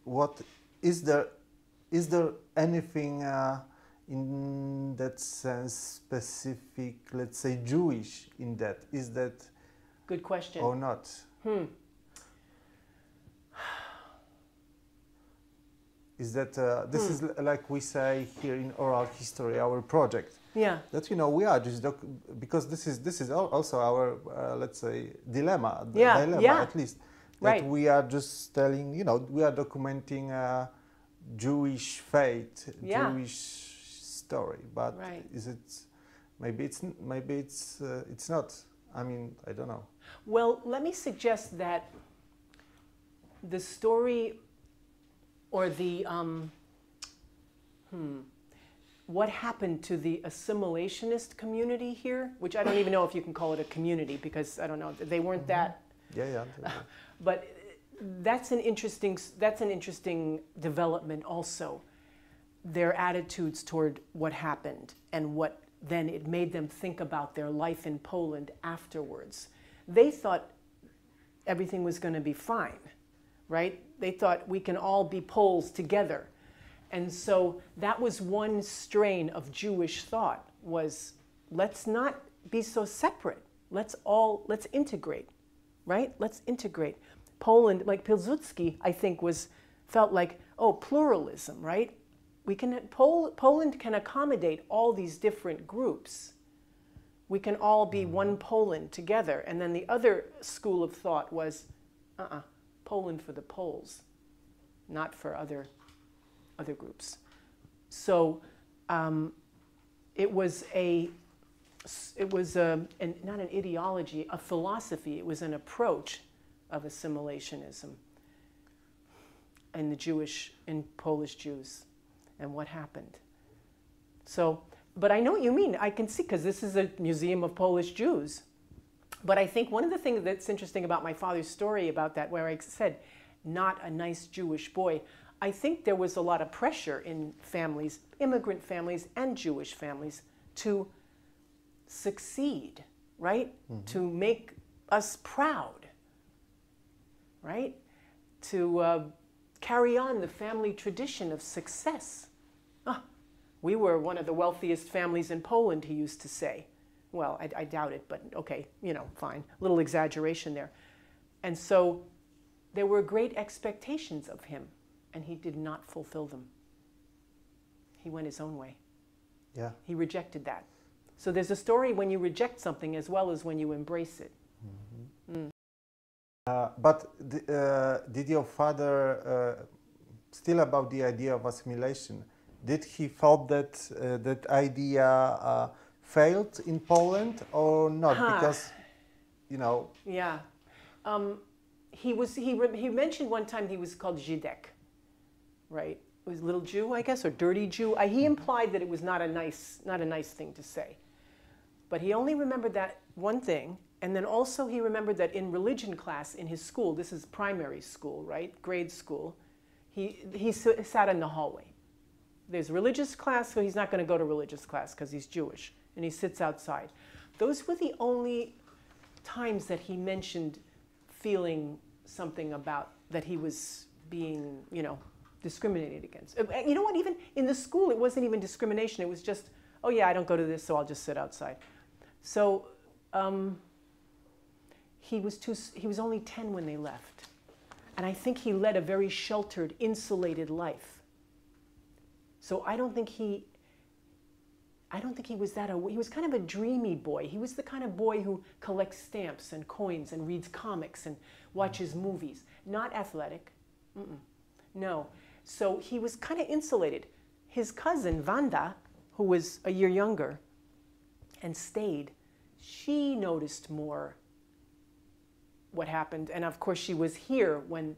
what is there anything in that sense specific, let's say Jewish in that? Is that good question or not? Is that this is like we say here in oral history, our project? Yeah. That we are just because this is also our let's say dilemma. At least that we are just telling. We are documenting Jewish fate, Jewish story. But is it? Maybe it's not. I mean, I don't know. Well, let me suggest that the story or the what happened to the assimilationist community here, which I don't even know if you can call it a community, because I don't know, they weren't that. Yeah. But that's an interesting development also. Their attitudes toward what happened and what then it made them think about their life in Poland afterwards. They thought everything was going to be fine, right? They thought we can all be Poles together. And so that was one strain of Jewish thought, was let's not be so separate. Let's integrate, right? Let's integrate. Poland, like Pilsudski, I think felt like, pluralism, right? Poland can accommodate all these different groups. We can all be one Poland together. And then the other school of thought was, Poland for the Poles, not for other groups. So it was not an ideology, a philosophy. It was an approach of assimilationism in Polish Jews and what happened. So, but I know what you mean. I can see, because this is a museum of Polish Jews. But I think one of the things that's interesting about my father's story about that, where I said, not a nice Jewish boy, I think there was a lot of pressure in families, immigrant families and Jewish families, to succeed, right? To make us proud, right? To carry on the family tradition of success. We were one of the wealthiest families in Poland, he used to say. Well, I doubt it, but okay, fine. A little exaggeration there. And so there were great expectations of him, and he did not fulfill them. He went his own way. Yeah. He rejected that. So there's a story when you reject something as well as when you embrace it. But did your father, still about the idea of assimilation, did he thought that that idea failed in Poland or not? Because, Yeah. He mentioned one time he was called Żydek, right? It was little Jew, I guess, or dirty Jew. He implied that it was not a nice thing to say. But he only remembered that one thing, and then also he remembered that in religion class in his school, this is primary school, right? Grade school, he sat in the hallway. There's religious class, so he's not going to go to religious class because he's Jewish, and he sits outside. Those were the only times that he mentioned feeling something about that he was being, discriminated against. You know what, even in the school, it wasn't even discrimination. It was just, oh yeah, I don't go to this, so I'll just sit outside. So he was only 10 when they left. And I think he led a very sheltered, insulated life. So I don't think he was that aware. He was kind of a dreamy boy. He was the kind of boy who collects stamps and coins and reads comics and watches movies. Not athletic. No. So he was kind of insulated. His cousin, Wanda, who was a year younger and stayed, she noticed more what happened. And of course, she was here when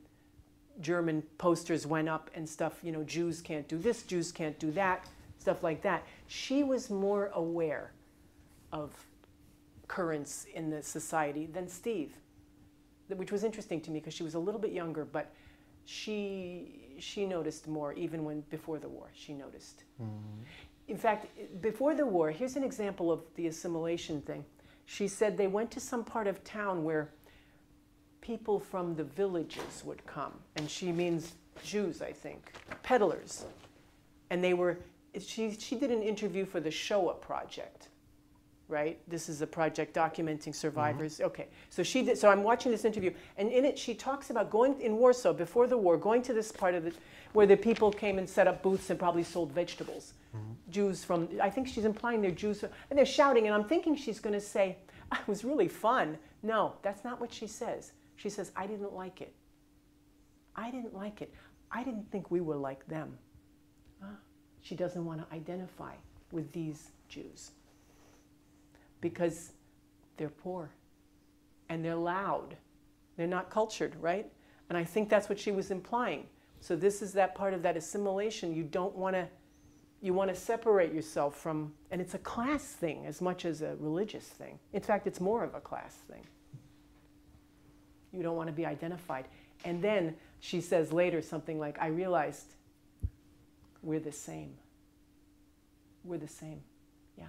German posters went up and stuff, you know, Jews can't do this, Jews can't do that, stuff like that. She was more aware of currents in the society than Steve, which was interesting to me because she was a little bit younger, but she noticed more even when before the war, she noticed. In fact, before the war, here's an example of the assimilation thing. She said they went to some part of town where people from the villages would come, and she means Jews, I think, peddlers. And they were, she did an interview for the Shoah Project, right? This is a project documenting survivors. Okay, so she did, so I'm watching this interview, and in it she talks about going in Warsaw before the war, going to this part of it where the people came and set up booths and probably sold vegetables. Jews from, I think she's implying they're Jews, and they're shouting, and I'm thinking she's going to say, it was really fun. No, that's not what she says. She says, I didn't like it. I didn't like it. I didn't think we were like them. She doesn't want to identify with these Jews because they're poor and they're loud. They're not cultured, right? And I think that's what she was implying. So this is that part of that assimilation. You don't want to, you want to separate yourself from, and it's a class thing as much as a religious thing. In fact, it's more of a class thing. You don't want to be identified. And then she says later something like, I realized we're the same. We're the same. Yeah.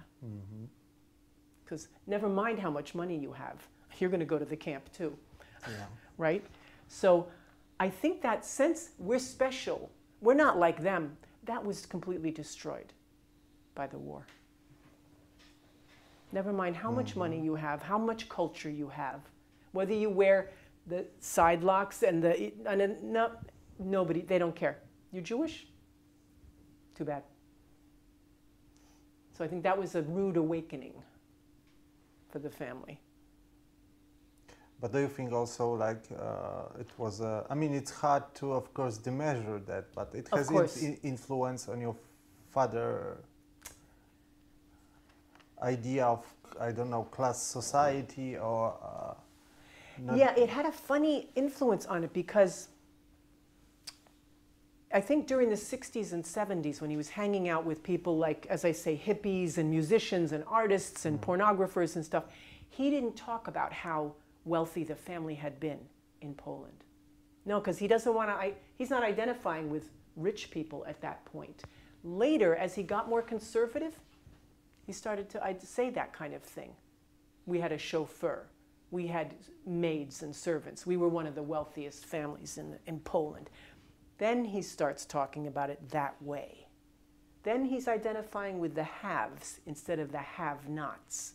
Because never mind how much money you have. You're going to go to the camp too. Yeah. Right? So I think that sense we're special, we're not like them, that was completely destroyed by the war. Never mind how much money you have, how much culture you have, whether you wear the side locks and no, nobody, they don't care. You're Jewish? Too bad. So I think that was a rude awakening for the family. But do you think also like it was, I mean, it's hard to, of course, measure that, but it has influence on your father idea of, I don't know, class society or... Yeah, it had a funny influence on it because I think during the 60s and 70s when he was hanging out with people like, as I say, hippies and musicians and artists and pornographers and stuff, he didn't talk about how wealthy the family had been in Poland. No, because he doesn't want to, he's not identifying with rich people at that point. Later, as he got more conservative, he started to say that kind of thing. We had a chauffeur. We had maids and servants. We were one of the wealthiest families in Poland. Then he starts talking about it that way. Then he's identifying with the haves instead of the have-nots.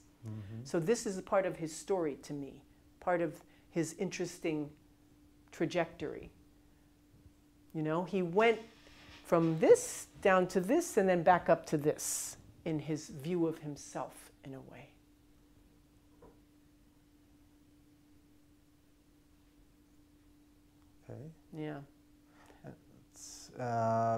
So this is a part of his story to me, part of his interesting trajectory. You know, he went from this down to this and then back up to this in his view of himself in a way. Okay. Yeah.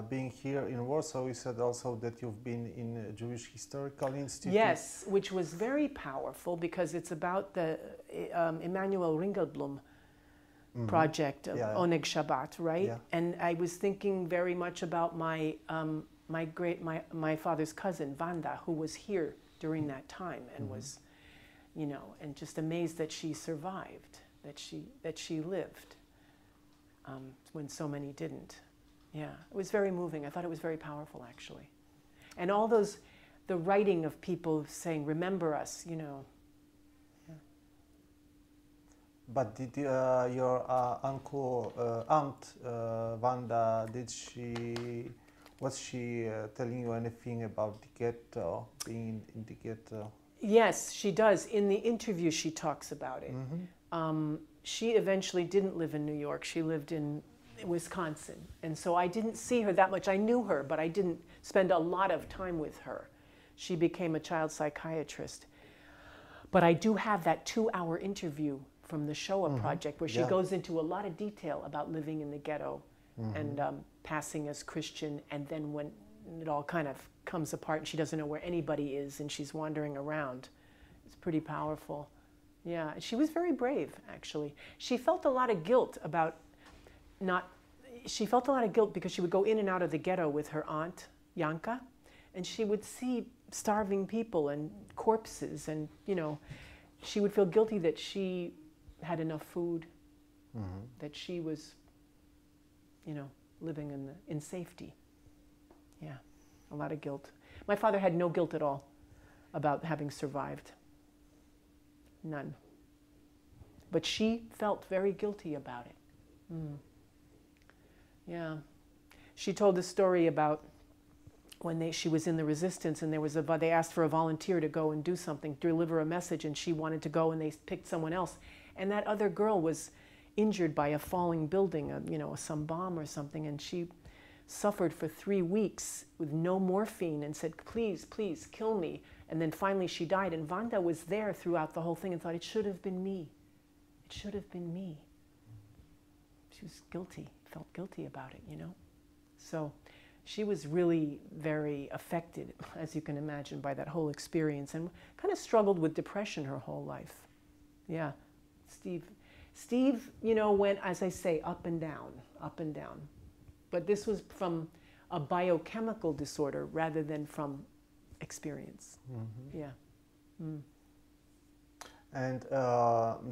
Being here in Warsaw, you said also that you've been in a Jewish Historical Institute. Yes, which was very powerful because it's about the Emanuel Ringelblum project of Oneg Shabbat, right? Yeah. And I was thinking very much about my father's cousin, Wanda, who was here during that time and was, you know, and just amazed that she survived, that she lived when so many didn't. Yeah, it was very moving. I thought it was very powerful, actually. And all those, the writing of people saying, remember us, you know. Yeah. But did your aunt, Wanda, was she telling you anything about the ghetto, being in the ghetto? Yes, she does. In the interview, she talks about it. She eventually didn't live in New York. She lived in Wisconsin. And so I didn't see her that much. I knew her, but I didn't spend a lot of time with her. She became a child psychiatrist. But I do have that 2-hour interview from the Shoah Project where she goes into a lot of detail about living in the ghetto and passing as Christian, and then when it all kind of comes apart and she doesn't know where anybody is and she's wandering around. It's pretty powerful. Yeah, she was very brave, actually. She felt a lot of guilt about she felt a lot of guilt because she would go in and out of the ghetto with her aunt, Yanka, and she would see starving people and corpses, and, you know, she would feel guilty that she had enough food, that she was, you know, living in safety. Yeah, a lot of guilt. My father had no guilt at all about having survived. None. But she felt very guilty about it. Yeah. She told a story about when she was in the resistance and they asked for a volunteer to go and do something, deliver a message, and she wanted to go and they picked someone else. And that other girl was injured by a falling building, you know, some bomb or something, and she suffered for 3 weeks with no morphine and said, please, please, kill me. And then finally she died, and Vanda was there throughout the whole thing and thought, it should have been me. It should have been me. She was guilty, felt guilty about it, you know. So she was really very affected, as you can imagine, by that whole experience, and kind of struggled with depression her whole life. Yeah, Steve, you know, went, as I say, up and down, up and down. But this was from a biochemical disorder rather than from experience. Yeah. And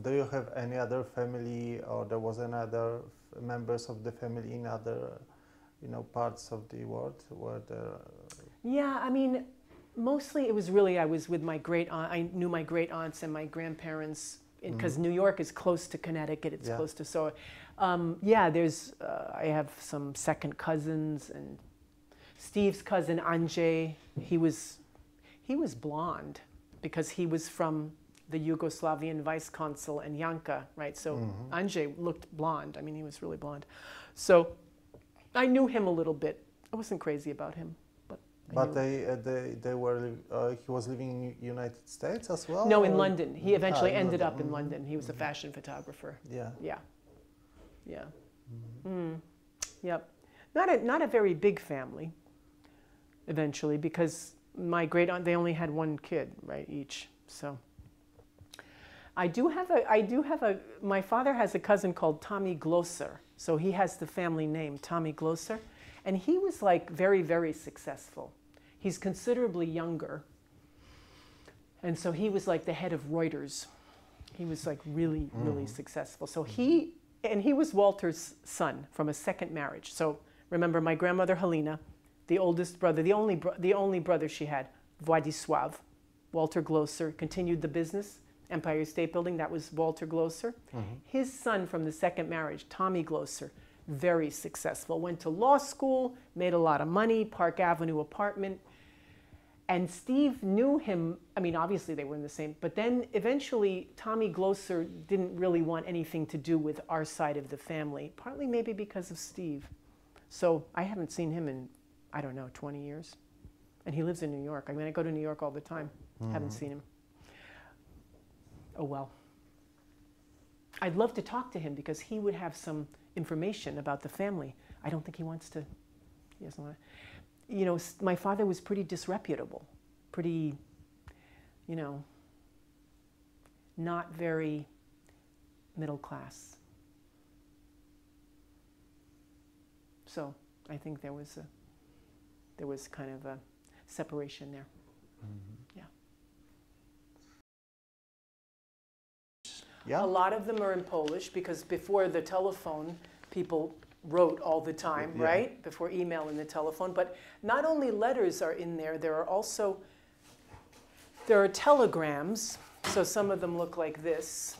do you have any other family, or there was another members of the family in other, you know, parts of the world where there? Yeah, I mean, mostly it was really, I was with my great aunt. I knew my great aunts and my grandparents, because New York is close to Connecticut. It's close to, so yeah, there's, I have some second cousins, and Steve's cousin Andrzej, he was blonde because he was from the Yugoslavian vice consul and Yanka, right? So Andrzej looked blonde. I mean, he was really blonde. So I knew him a little bit. I wasn't crazy about him, but they were. He was living in the United States as well. No, in London. He eventually ended up in London. He was a fashion photographer. Yeah. Yeah. Yeah. Yep. Not a very big family. Eventually, because my great aunt, they only had one kid, right, each. So I do have my father has a cousin called Tommy Glosser. So he has the family name, Tommy Glosser. And he was like very, very successful. He's considerably younger. And so he was like the head of Reuters. He was like really, really successful. So he was Walter's son from a second marriage. So remember my grandmother Helena, the oldest brother, the only brother she had, Władysław, Walter Glosser, continued the business, Empire State Building, that was Walter Glosser. His son from the second marriage, Tommy Glosser, very successful, went to law school, made a lot of money, Park Avenue apartment. And Steve knew him, I mean, obviously they were in the same, but then eventually Tommy Glosser didn't really want anything to do with our side of the family, partly maybe because of Steve. So I haven't seen him in, I don't know, 20 years. And he lives in New York. I mean, I go to New York all the time. Haven't seen him. Oh, well. I'd love to talk to him because he would have some information about the family. I don't think he wants to, he doesn't want to. You know, my father was pretty disreputable, pretty, you know, not very middle class. So I think there was kind of a separation there. Yeah. Yeah. A lot of them are in Polish because before the telephone, people wrote all the time, right? Before email and the telephone. But not only letters are in there, there are telegrams. So some of them look like this.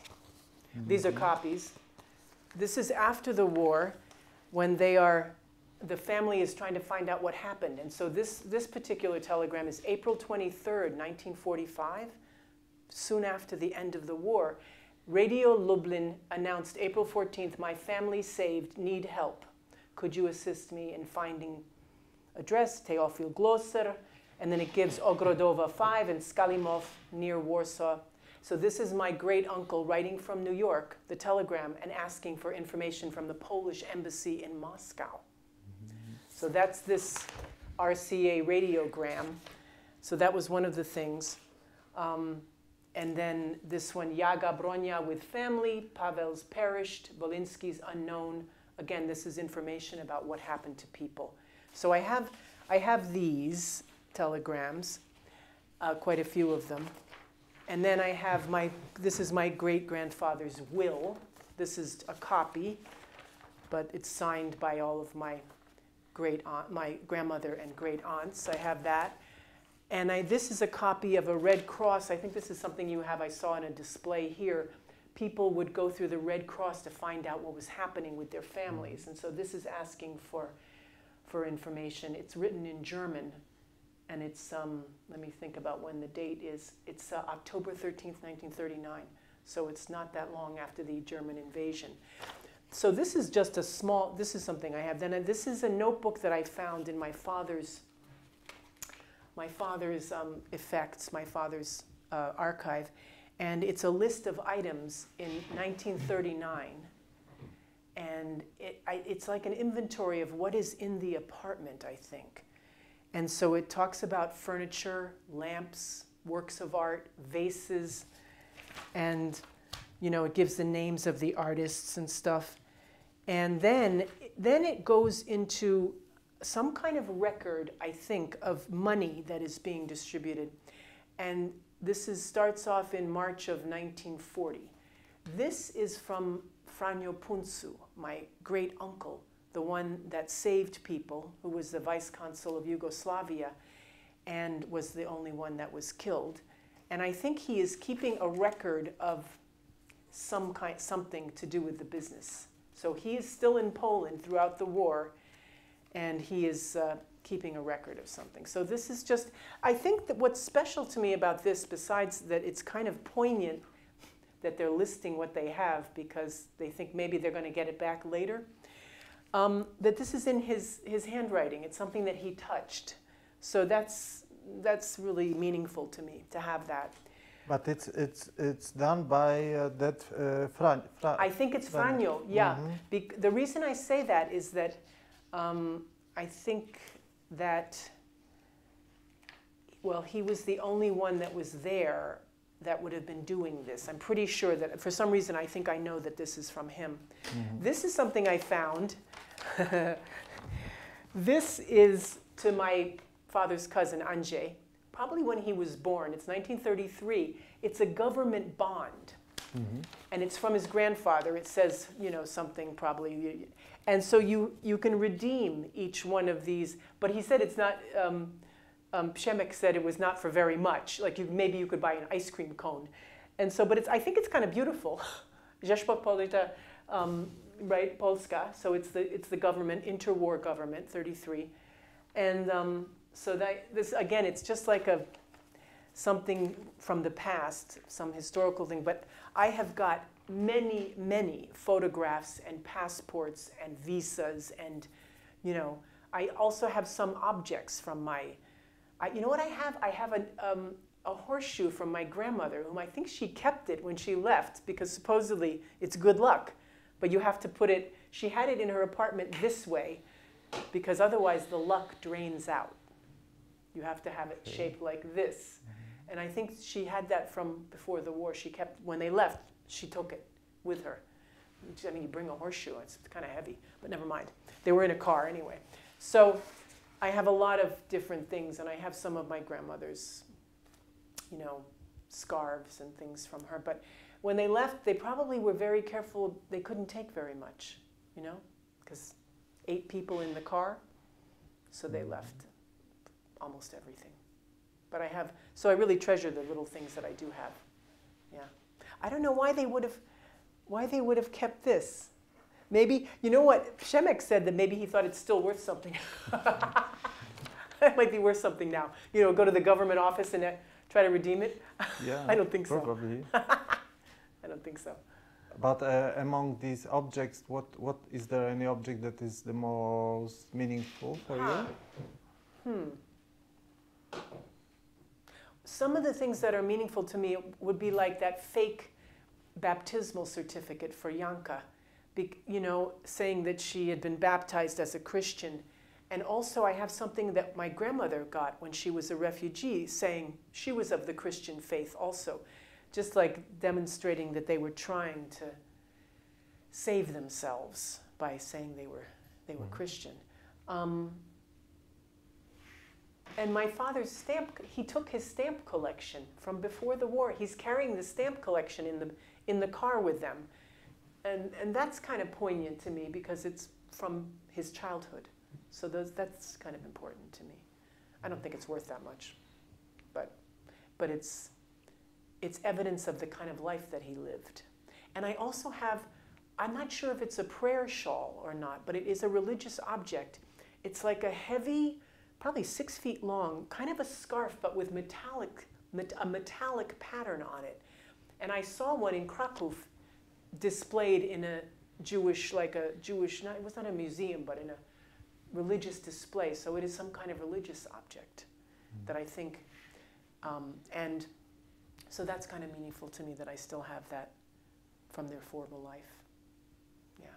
These are copies. This is after the war when the family is trying to find out what happened. And so this particular telegram is April 23rd, 1945, soon after the end of the war. Radio Lublin announced April 14th, my family saved, need help. Could you assist me in finding address, Teofil Gloser, and then it gives Ogrodova 5 and Skalimov near Warsaw. So this is my great uncle writing from New York, the telegram, and asking for information from the Polish embassy in Moscow. So that's this RCA radiogram. So that was one of the things. And then this one, Yaga Bronya with family, Pavel's perished, Volinsky's unknown. Again, this is information about what happened to people. So I have these telegrams, quite a few of them. And then I have this is my great-grandfather's will. This is a copy, but it's signed by all of my my grandmother and great aunts. I have that. And this is a copy of a Red Cross. I think this is something you have. I saw in a display here. People would go through the Red Cross to find out what was happening with their families. And so this is asking for information. It's written in German. And it's, let me think about when the date is. It's October 13th, 1939. So it's not that long after the German invasion. So this is just a small, this is something I have. Then this is a notebook that I found in my father's effects, my father's archive. And it's a list of items in 1939. And it's like an inventory of what is in the apartment, I think. And so it talks about furniture, lamps, works of art, vases, and it gives the names of the artists and stuff. And then it goes into some kind of record, I think, of money that is being distributed. And this starts off in March of 1940. This is from Franjo Puncu, my great uncle, the one that saved people, who was the vice consul of Yugoslavia and was the only one that was killed. And I think he is keeping a record of something to do with the business. So he is still in Poland throughout the war, and he is keeping a record of something. So this is just, I think that what's special to me about this, besides that it's kind of poignant that they're listing what they have because they think maybe they're going to get it back later, that this is in his handwriting. It's something that he touched. So that's really meaningful to me, to have that. But it's done by I think it's Franjo, yeah. Mm-hmm. The reason I say that is that I think that, well, he was the only one that was there that would have been doing this. I'm pretty sure that, for some reason, I think I know that this is from him. Mm-hmm. This is something I found. This is to my father's cousin, Andrzej, probably when he was born. It's 1933. It's a government bond. Mm-hmm. And it's from his grandfather. It says, something probably. And so you can redeem each one of these. But he said it's not, Przemek said it was not for very much. Like maybe you could buy an ice cream cone. And so, but I think it's kind of beautiful. Rzeczpospolita, right, Polska. So it's the government, interwar government, 33. And so this, again, it's just like something from the past, some historical thing. But I have got many, many photographs and passports and visas. And, I also have some objects from you know what I have? I have a horseshoe from my grandmother, whom I think she kept it when she left because supposedly it's good luck. But you have to put it, she had it in her apartment this way because otherwise the luck drains out. You have to have it shaped like this. Mm-hmm. And I think she had that from before the war. She kept, when they left, she took it with her. I mean, you bring a horseshoe, it's kind of heavy, but never mind. They were in a car anyway. So I have a lot of different things, and I have some of my grandmother's, scarves and things from her. But when they left, they probably were very careful. They couldn't take very much, because 8 people in the car. So they left almost everything. But so I really treasure the little things that I do have. Yeah. I don't know why they would have kept this. Maybe, Przemek said that maybe he thought it's still worth something. It might be worth something now. Go to the government office and try to redeem it. Yeah, I don't think so. Probably. I don't think so. But among these objects, what is there any object that is the most meaningful for you? Some of the things that are meaningful to me would be like that fake baptismal certificate for Janka, you know, saying that she had been baptized as a Christian. And also I have something that my grandmother got when she was a refugee, saying she was of the Christian faith also, just like demonstrating that they were trying to save themselves by saying they were Christian. And my father's stamp, he took his stamp collection from before the war. He's carrying the stamp collection in the car with them. And that's kind of poignant to me because it's from his childhood. So that's kind of important to me. I don't think it's worth that much, but it's evidence of the kind of life that he lived. And I also have, I'm not sure if it's a prayer shawl or not, but it is a religious object. It's like a heavy, probably 6 feet long, kind of a scarf, but with a metallic pattern on it. And I saw one in Krakow displayed in a Jewish, it was not a museum, but in a religious display. So it is some kind of religious object that I think, and so that's kind of meaningful to me that I still have that from their formal life. Yeah.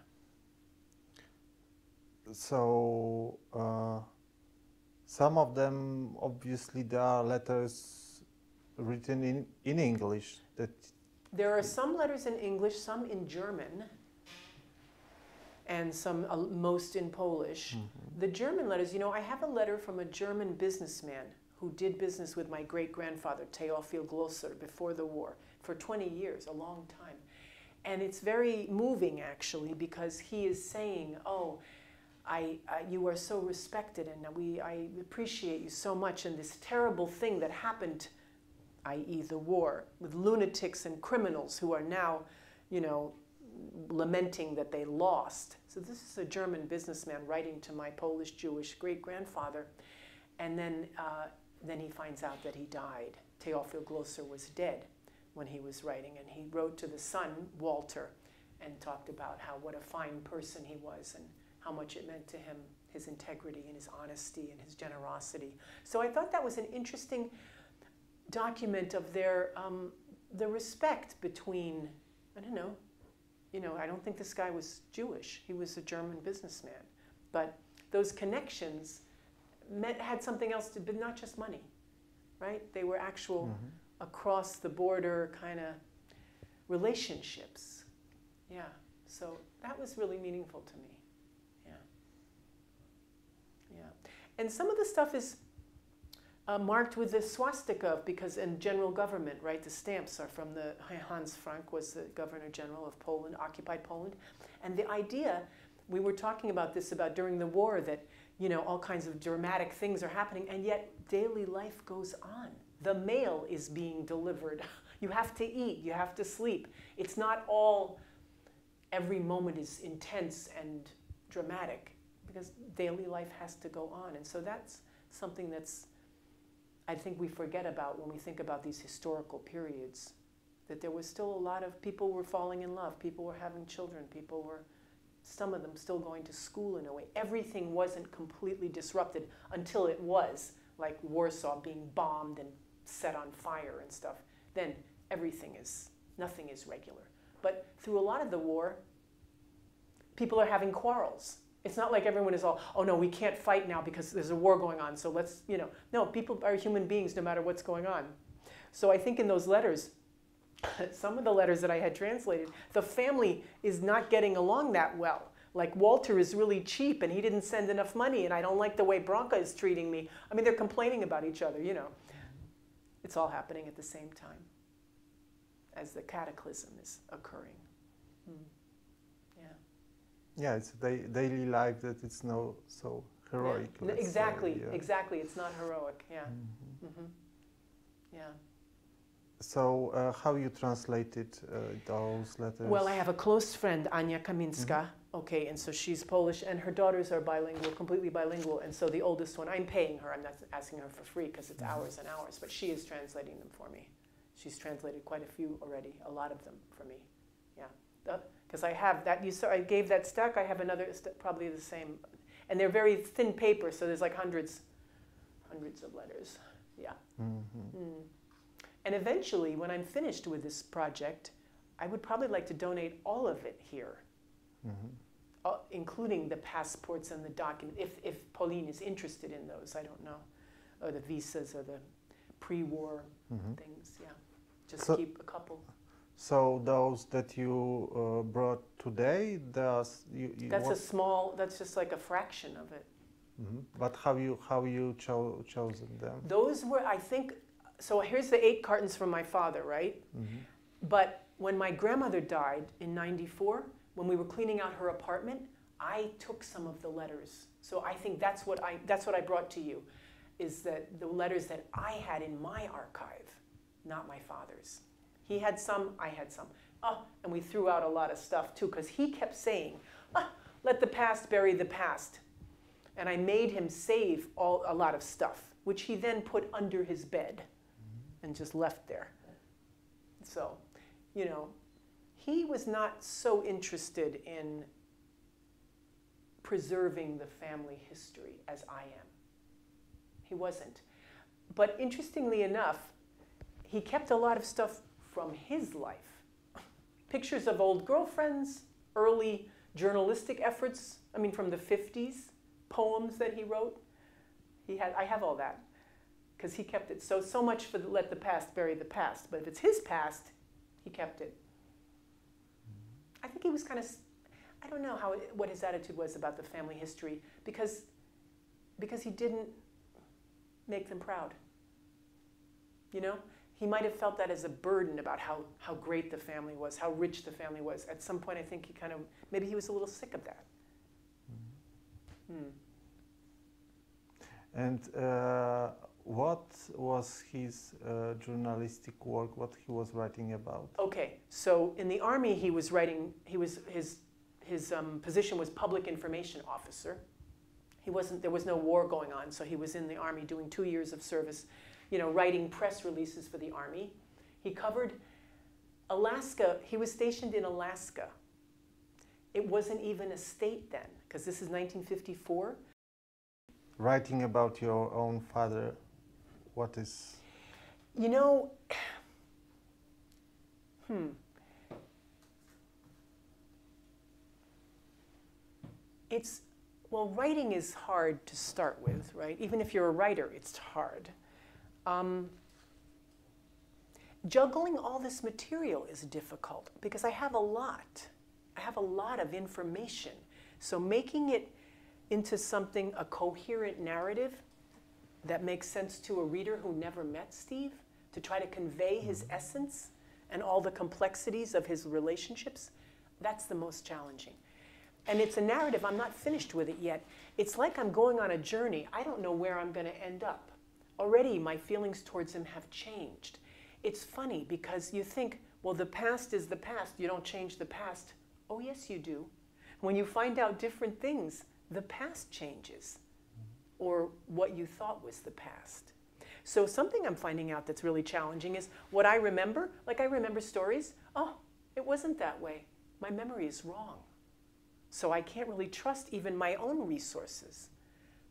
So some of them, obviously, there are letters written in English. There are some letters in English, some in German, and some, most in Polish. The German letters, you know, I have a letter from a German businessman who did business with my great-grandfather, Theophil Glosser, before the war, for 20 years, a long time. And it's very moving, actually, because he is saying, oh, you are so respected, and I appreciate you so much, and this terrible thing that happened, i.e. the war, with lunatics and criminals who are now, you know, lamenting that they lost. So this is a German businessman writing to my Polish Jewish great-grandfather, and then he finds out that he died. Theophil Glosser was dead when he was writing, and he wrote to the son, Walter, and talked about what a fine person he was and how much it meant to him, his integrity and his honesty and his generosity. So I thought that was an interesting document of their the respect between, I don't know, you know, I don't think this guy was Jewish. He was a German businessman. But those connections had something else to, but not just money, right? They were actual across the border kind of relationships. Yeah. So that was really meaningful to me. Yeah. Yeah. And some of the stuff is marked with the swastika because in general government, right? The stamps are from the Hans Frank was the Governor General of Poland, occupied Poland. And the idea, we were talking about this during the war, that, you know, all kinds of dramatic things are happening, and yet daily life goes on. The mail is being delivered. You have to eat, you have to sleep. It's not all, every moment is intense and dramatic because daily life has to go on. And so that's something that's, I think we forget about when we think about these historical periods, that there was still a lot of people were falling in love, people were having children, people were, some of them still going to school in a way. Everything wasn't completely disrupted until it was, like Warsaw being bombed and set on fire and stuff. Then nothing is regular. But through a lot of the war, people are having quarrels. It's not like everyone is all, oh no, we can't fight now because there's a war going on, so let's, you know. No, people are human beings no matter what's going on. So I think in those letters, some of the letters that I had translated, the family is not getting along that well. Like Walter is really cheap and he didn't send enough money and I don't like the way Branka is treating me. I mean, they're complaining about each other, you know. It's all happening at the same time as the cataclysm is occurring. Yeah, it's a daily life that it's not so heroic. Yeah. Exactly, exactly. It's not heroic, yeah. Yeah. So how you translated those letters? Well, I have a close friend, Ania Kaminska, okay, and so she's Polish, and her daughters are bilingual, completely bilingual, and so the oldest one, I'm paying her, I'm not asking her for free because it's hours and hours, but she is translating them for me. She's translated quite a few already, a lot of them for me. Yeah, because I have that. You saw I gave that stack. I have another, probably the same, and they're very thin paper, so there's like hundreds of letters. Yeah. Mm-hmm. Mm. And eventually, when I'm finished with this project, I would probably like to donate all of it here, including the passports and the documents, if Pauline is interested in those. I don't know, or the visas or the pre-war things. Yeah, just keep a couple. So those that you brought today, that's that's just like a fraction of it. But how you chosen them? Those were, I think, so here's the 8 cartons from my father, right? But when my grandmother died in '94, when we were cleaning out her apartment, I took some of the letters. So I think that's what I brought to you, is that the letters that I had in my archive, not my father's. He had some, I had some. Oh, and we threw out a lot of stuff too, because he kept saying, let the past bury the past. And I made him save a lot of stuff, which he then put under his bed and just left there. So, you know, he was not so interested in preserving the family history as I am. He wasn't. But interestingly enough, he kept a lot of stuff from his life. Pictures of old girlfriends, early journalistic efforts, I mean from the 50s, poems that he wrote. I have all that, because he kept it. So much for let the past bury the past. But if it's his past, he kept it. I think he was kind of, I don't know what his attitude was about the family history, because he didn't make them proud. You know? He might have felt that as a burden about how great the family was, how rich the family was. At some point, I think he kind of, maybe he was a little sick of that. And what was his journalistic work, what he was writing about? Okay, so in the army he was writing, his position was public information officer. There was no war going on, so he was in the army doing 2 years of service, you know, writing press releases for the army. He covered Alaska. He was stationed in Alaska. It wasn't even a state then, because this is 1954. Writing about your own father, what is... You know, well, writing is hard to start with, right? Even if you're a writer, it's hard. Juggling all this material is difficult because I have a lot. I have a lot of information. So making it into something, a coherent narrative that makes sense to a reader who never met Steve, to try to convey his essence and all the complexities of his relationships, that's the most challenging. And it's a narrative, I'm not finished with it yet. It's like I'm going on a journey. I don't know where I'm going to end up. Already my feelings towards him have changed. It's funny because you think, well, the past is the past. You don't change the past. Oh, yes, you do. When you find out different things, the past changes, or what you thought was the past. So something I'm finding out that's really challenging is what I remember. Like I remember stories. Oh, it wasn't that way. My memory is wrong. So I can't really trust even my own resources.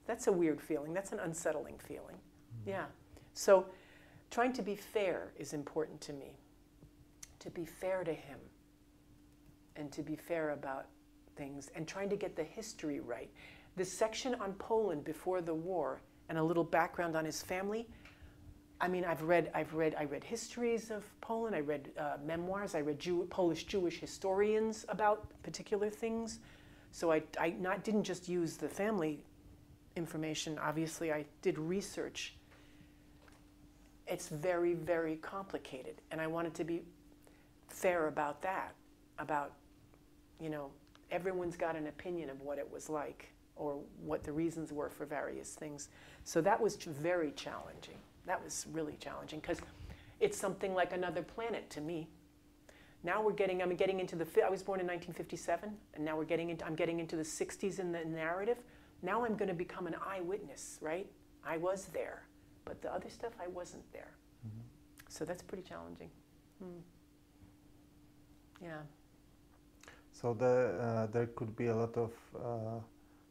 That's a weird feeling. That's an unsettling feeling. Yeah. So trying to be fair is important to me. To be fair to him and to be fair about things and trying to get the history right. This section on Poland before the war and a little background on his family. I mean, I read histories of Poland. I read memoirs. I read Polish Jewish historians about particular things. So I didn't just use the family information. Obviously, I did research. It's very, very complicated, and I wanted to be fair about that. About, you know, everyone's got an opinion of what it was like or what the reasons were for various things. So that was very challenging. That was really challenging because it's something like another planet to me. Now I'm getting into I was born in 1957, and now I'm getting into the 60s in the narrative. Now I'm going to become an eyewitness, right? I was there, but the other stuff I wasn't there. So that's pretty challenging. Yeah. So there could be a lot of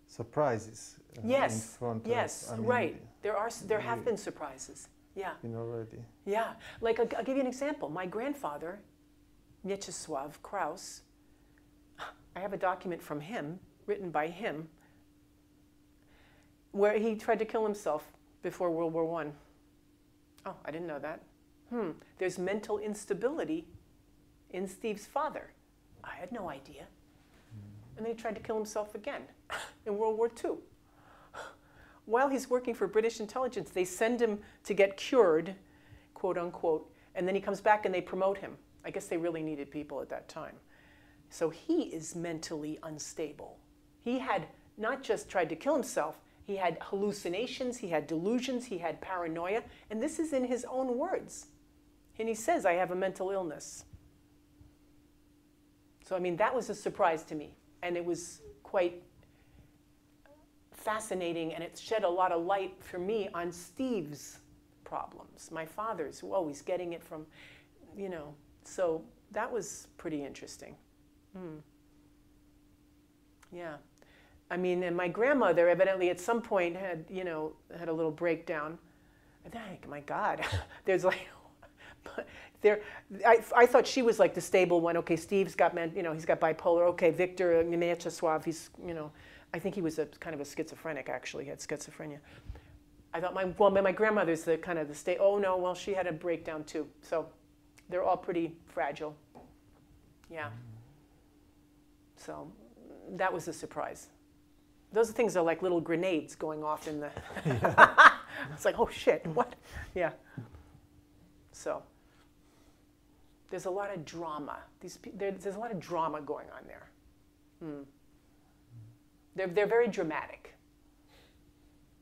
surprises Yes. in front Yes. of. Right. There have been surprises. Yeah. Already. Yeah. Like I'll give you an example. My grandfather, Mieczysław Kraus, I have a document from him, written by him, where he tried to kill himself before World War I. Oh, I didn't know that. There's mental instability in Steve's father. I had no idea. And then he tried to kill himself again in World War II. While he's working for British intelligence, they send him to get cured, quote unquote, and then he comes back and they promote him. I guess they really needed people at that time. So he is mentally unstable. He had not just tried to kill himself, he had hallucinations, he had delusions, he had paranoia, and this is in his own words. And he says, I have a mental illness. So, I mean, that was a surprise to me, and it was quite fascinating, and it shed a lot of light for me on Steve's problems. My father's, he's getting it from, so that was pretty interesting. Yeah. I mean, and my grandmother evidently at some point had, had a little breakdown. I think, my God, there's like, I thought she was like the stable one. Okay, Steve's got, he's got bipolar. Okay, Victor Mieczysław, he's, I think he was kind of a schizophrenic, actually. He had schizophrenia. I thought my grandmother's the kind of the oh no, well, she had a breakdown too. So they're all pretty fragile. Yeah. So that was a surprise. Those things are like little grenades going off in the, it's like, oh shit, what? Yeah. So there's a lot of drama. There's a lot of drama going on there. They're very dramatic.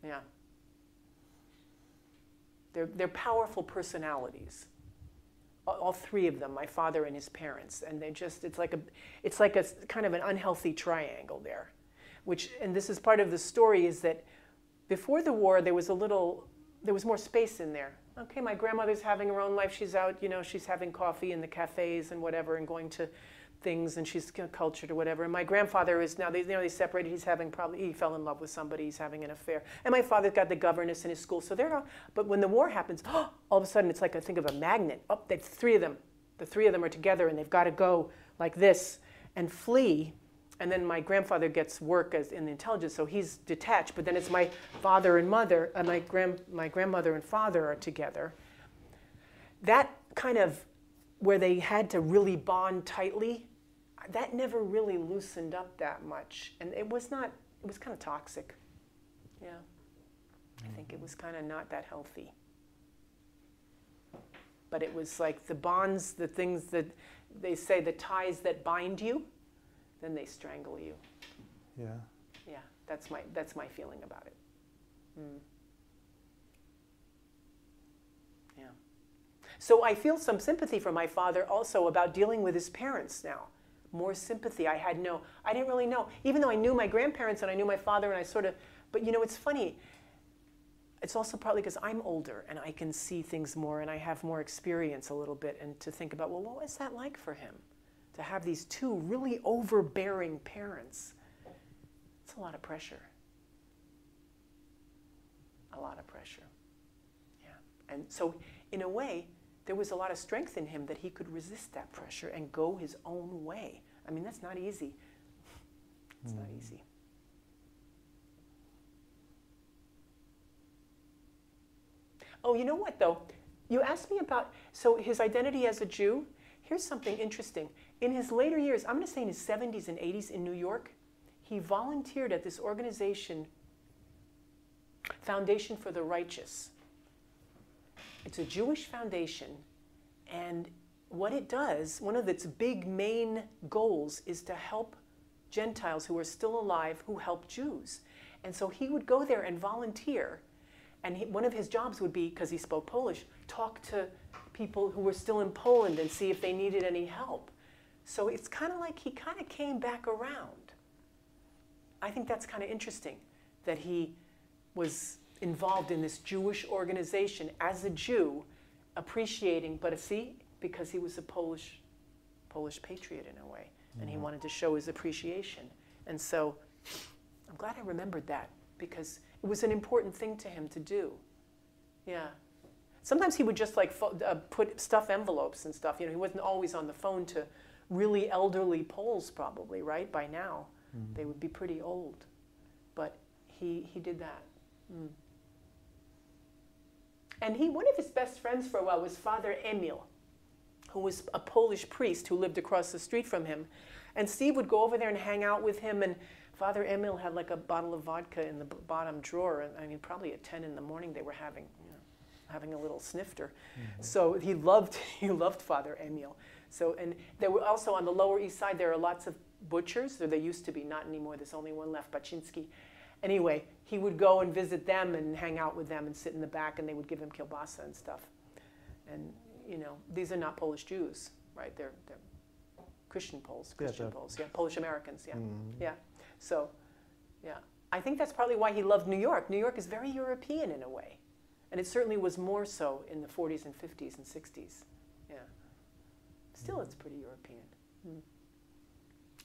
Yeah. They're powerful personalities. All three of them, my father and his parents, and it's like a kind of an unhealthy triangle there, and this is part of the story, is that before the war there was more space in there. Okay, my grandmother's having her own life. She's out, she's having coffee in the cafes and whatever, and going to things, and she's cultured or whatever. And my grandfather is now, they separated. He fell in love with somebody. He's having an affair. And my father's got the governess in his school. So they're not, but when the war happens, all of a sudden it's like I think of a magnet. Oh, there's three of them. The three of them are together, and they've got to go like this and flee. And then my grandfather gets work in the intelligence, so he's detached. But then it's my father and mother, and my grandmother and father are together. That kind of, where they had to really bond tightly, that never really loosened up that much. And it was kind of toxic. Yeah. I think it was kind of not that healthy. But it was like the bonds, the things that they say, the ties that bind you, then they strangle you. Yeah. Yeah, that's my feeling about it. Yeah. So I feel some sympathy for my father also about dealing with his parents now. More sympathy. I didn't really know. Even though I knew my grandparents and I knew my father, and but it's funny. It's also partly because I'm older and I can see things more and I have more experience a little bit, and to think about, well, what was that like for him? To have these two really overbearing parents. It's a lot of pressure. A lot of pressure. Yeah. And so, in a way, there was a lot of strength in him that he could resist that pressure and go his own way. I mean, that's not easy. It's not easy. Oh, you know what, though? You asked me about, so his identity as a Jew. Here's something interesting. In his later years, I'm going to say in his 70s and 80s in New York, he volunteered at this organization, Foundation for the Righteous. It's a Jewish foundation, and what it does, one of its big main goals is to help Gentiles who are still alive who help Jews. And so he would go there and volunteer, and one of his jobs would be, because he spoke Polish, talk to people who were still in Poland and see if they needed any help. So it's kind of like he kind of came back around. I think that's kind of interesting, that he was involved in this Jewish organization as a Jew, appreciating, but see, because he was a Polish patriot in a way, and he wanted to show his appreciation. And so I'm glad I remembered that, because it was an important thing to him to do. Yeah. Sometimes he would just like put stuff envelopes and stuff. You know, he wasn't always on the phone to really elderly Poles, probably, right? By now, they would be pretty old. But he did that. And one of his best friends for a while was Father Emil, who was a Polish priest who lived across the street from him. And Steve would go over there and hang out with him, and Father Emil had like a bottle of vodka in the bottom drawer. And I mean, probably at 10 in the morning they were having a little snifter. So he loved Father Emil. So, and there were also on the Lower East Side, there are lots of butchers, or there used to be, not anymore, there's only one left, Baczynski. Anyway, he would go and visit them and hang out with them and sit in the back, and they would give him kielbasa and stuff. And, you know, these are not Polish Jews, right? They're Christian Poles, Poles, yeah, Polish Americans, yeah. Yeah. So, yeah. I think that's partly why he loved New York. New York is very European in a way. And it certainly was more so in the 40s and 50s and 60s. Yeah. Still, it's pretty European.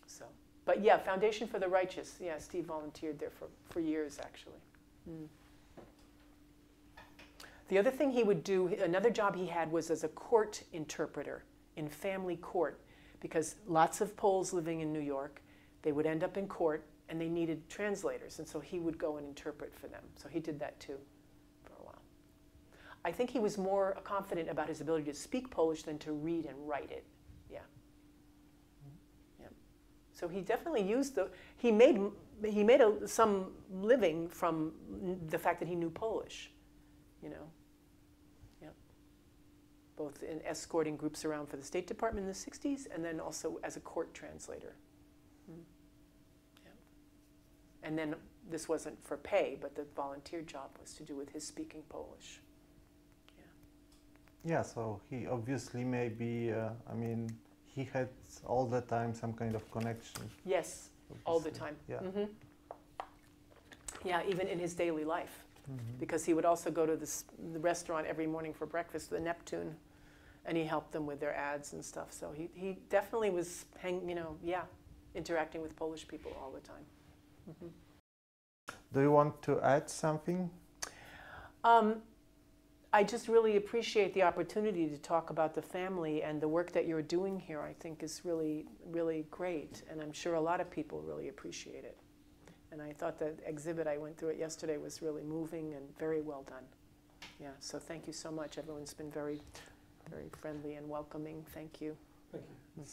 So, but yeah, Foundation for the Righteous. Yeah, Steve volunteered there for years, actually. The other thing he would do, another job he had was as a court interpreter in family court, because lots of Poles living in New York, they would end up in court and they needed translators, and so he would go and interpret for them. So he did that too. I think he was more confident about his ability to speak Polish than to read and write it. Yeah. Yeah. So he definitely used he made some living from the fact that he knew Polish, you know. Yeah. Both in escorting groups around for the State Department in the 60s, and then also as a court translator. Yeah. And then this wasn't for pay, but the volunteer job was to do with his speaking Polish. Yeah, so he obviously maybe, I mean, he had all the time some kind of connection. Yes, obviously. All the time. Yeah. Yeah, even in his daily life. Because he would also go to the restaurant every morning for breakfast, the Neptune, and he helped them with their ads and stuff. So he definitely was, interacting with Polish people all the time. Do you want to add something? I just really appreciate the opportunity to talk about the family, and the work that you're doing here, I think, is really, really great. And I'm sure a lot of people really appreciate it. And I thought the exhibit, I went through it yesterday, was really moving and very well done. Yeah, so thank you so much. Everyone's been very, very friendly and welcoming. Thank you. Thank you.